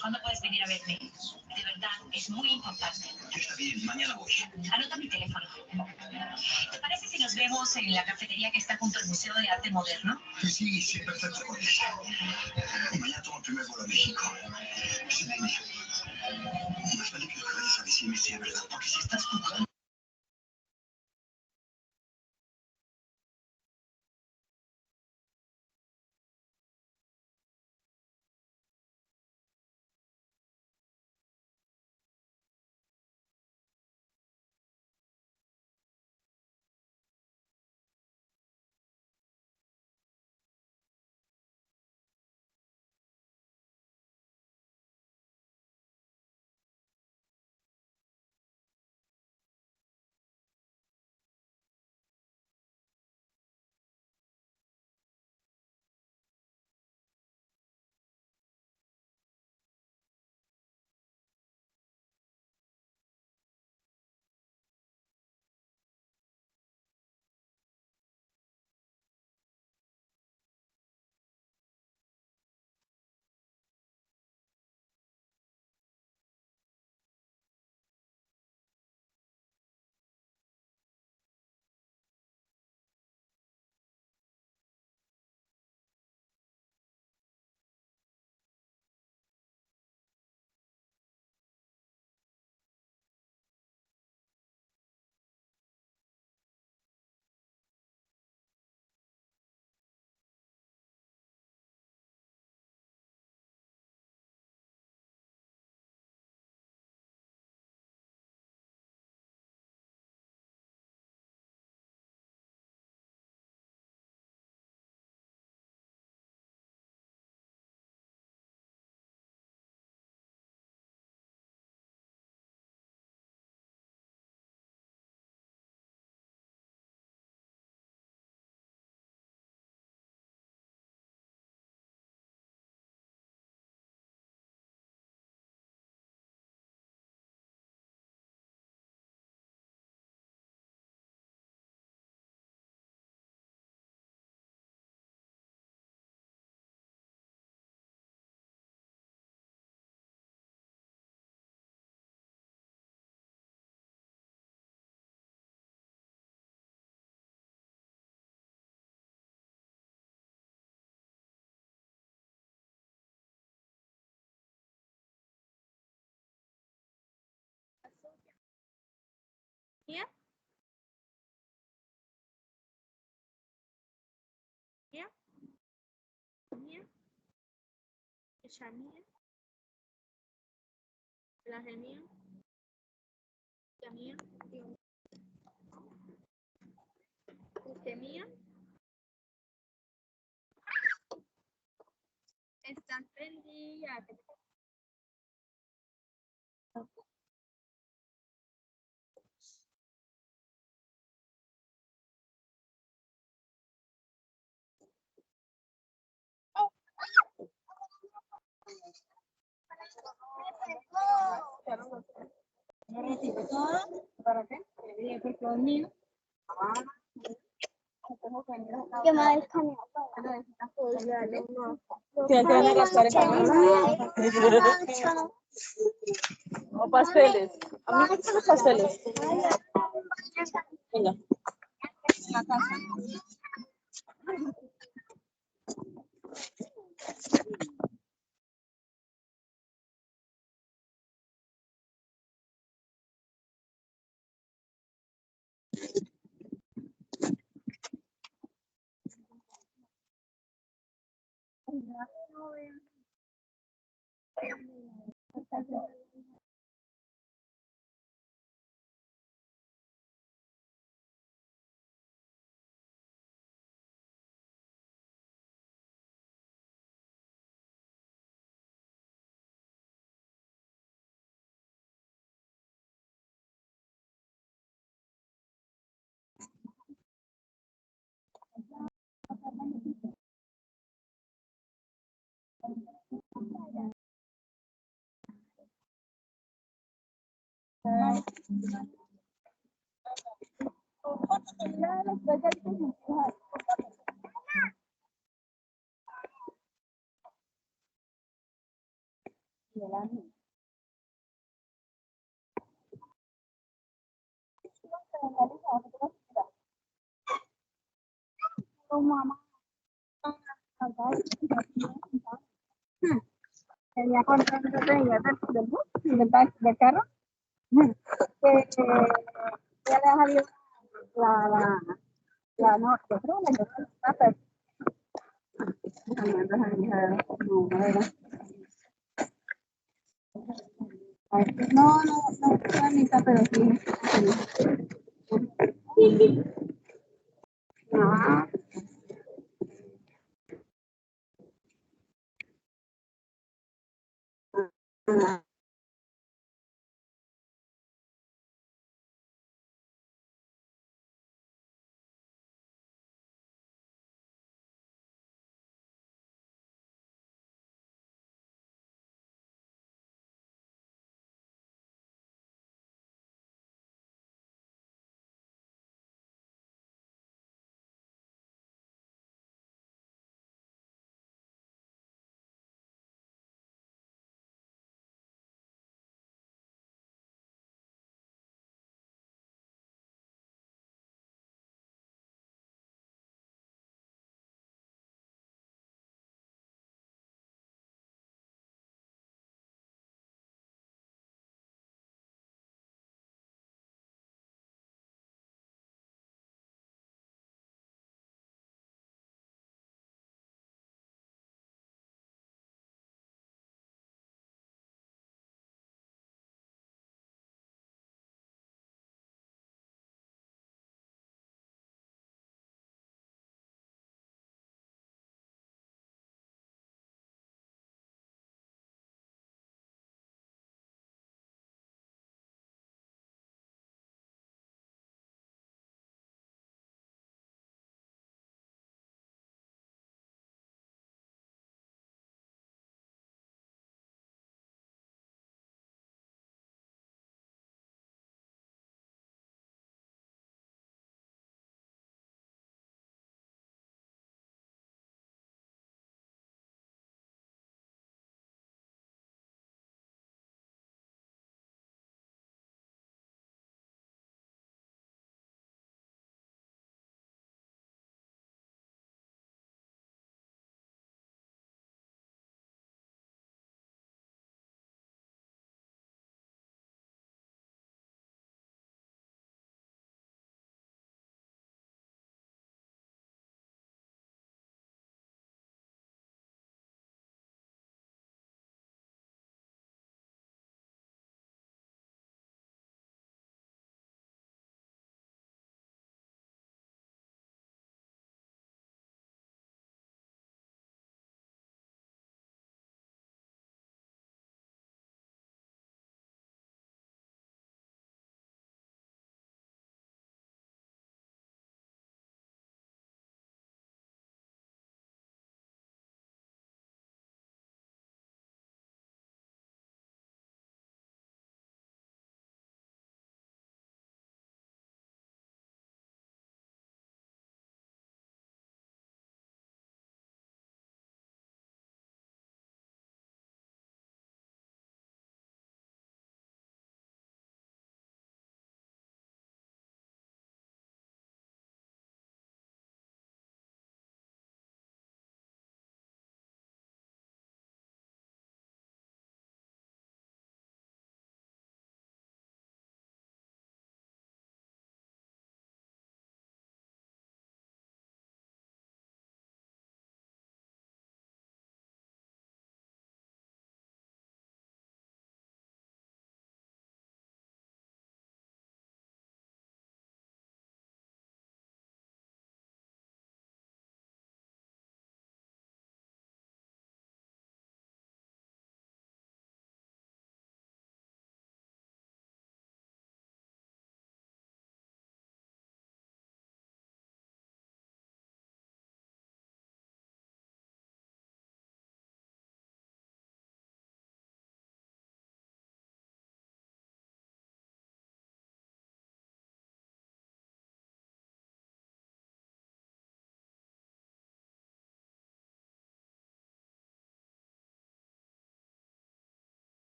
¿Cuándo puedes venir a verme? De verdad, es muy importante. Está bien, mañana voy. Anota mi teléfono. ¿Te parece si nos vemos en la cafetería que está junto al Museo de Arte Moderno? Sí, sí, perfecto. Y mañana tomo el primer vuelo a México. Selene, más vale que lo que vayas a decirme sea verdad, porque si estás jugando... Mía. Mía. Mía. Ella mía. La mía. La mía. Usted mía. Están prendidas. ¿Para qué? Porque los niños. ¿Qué más es con Tienes que arrastrar el camino. O pasteles. A mí me gustan los pasteles. Venga. la casa? Tenía control del carro. Ya le ha salido la noche, creo que no, Anita, pero sí. Ah.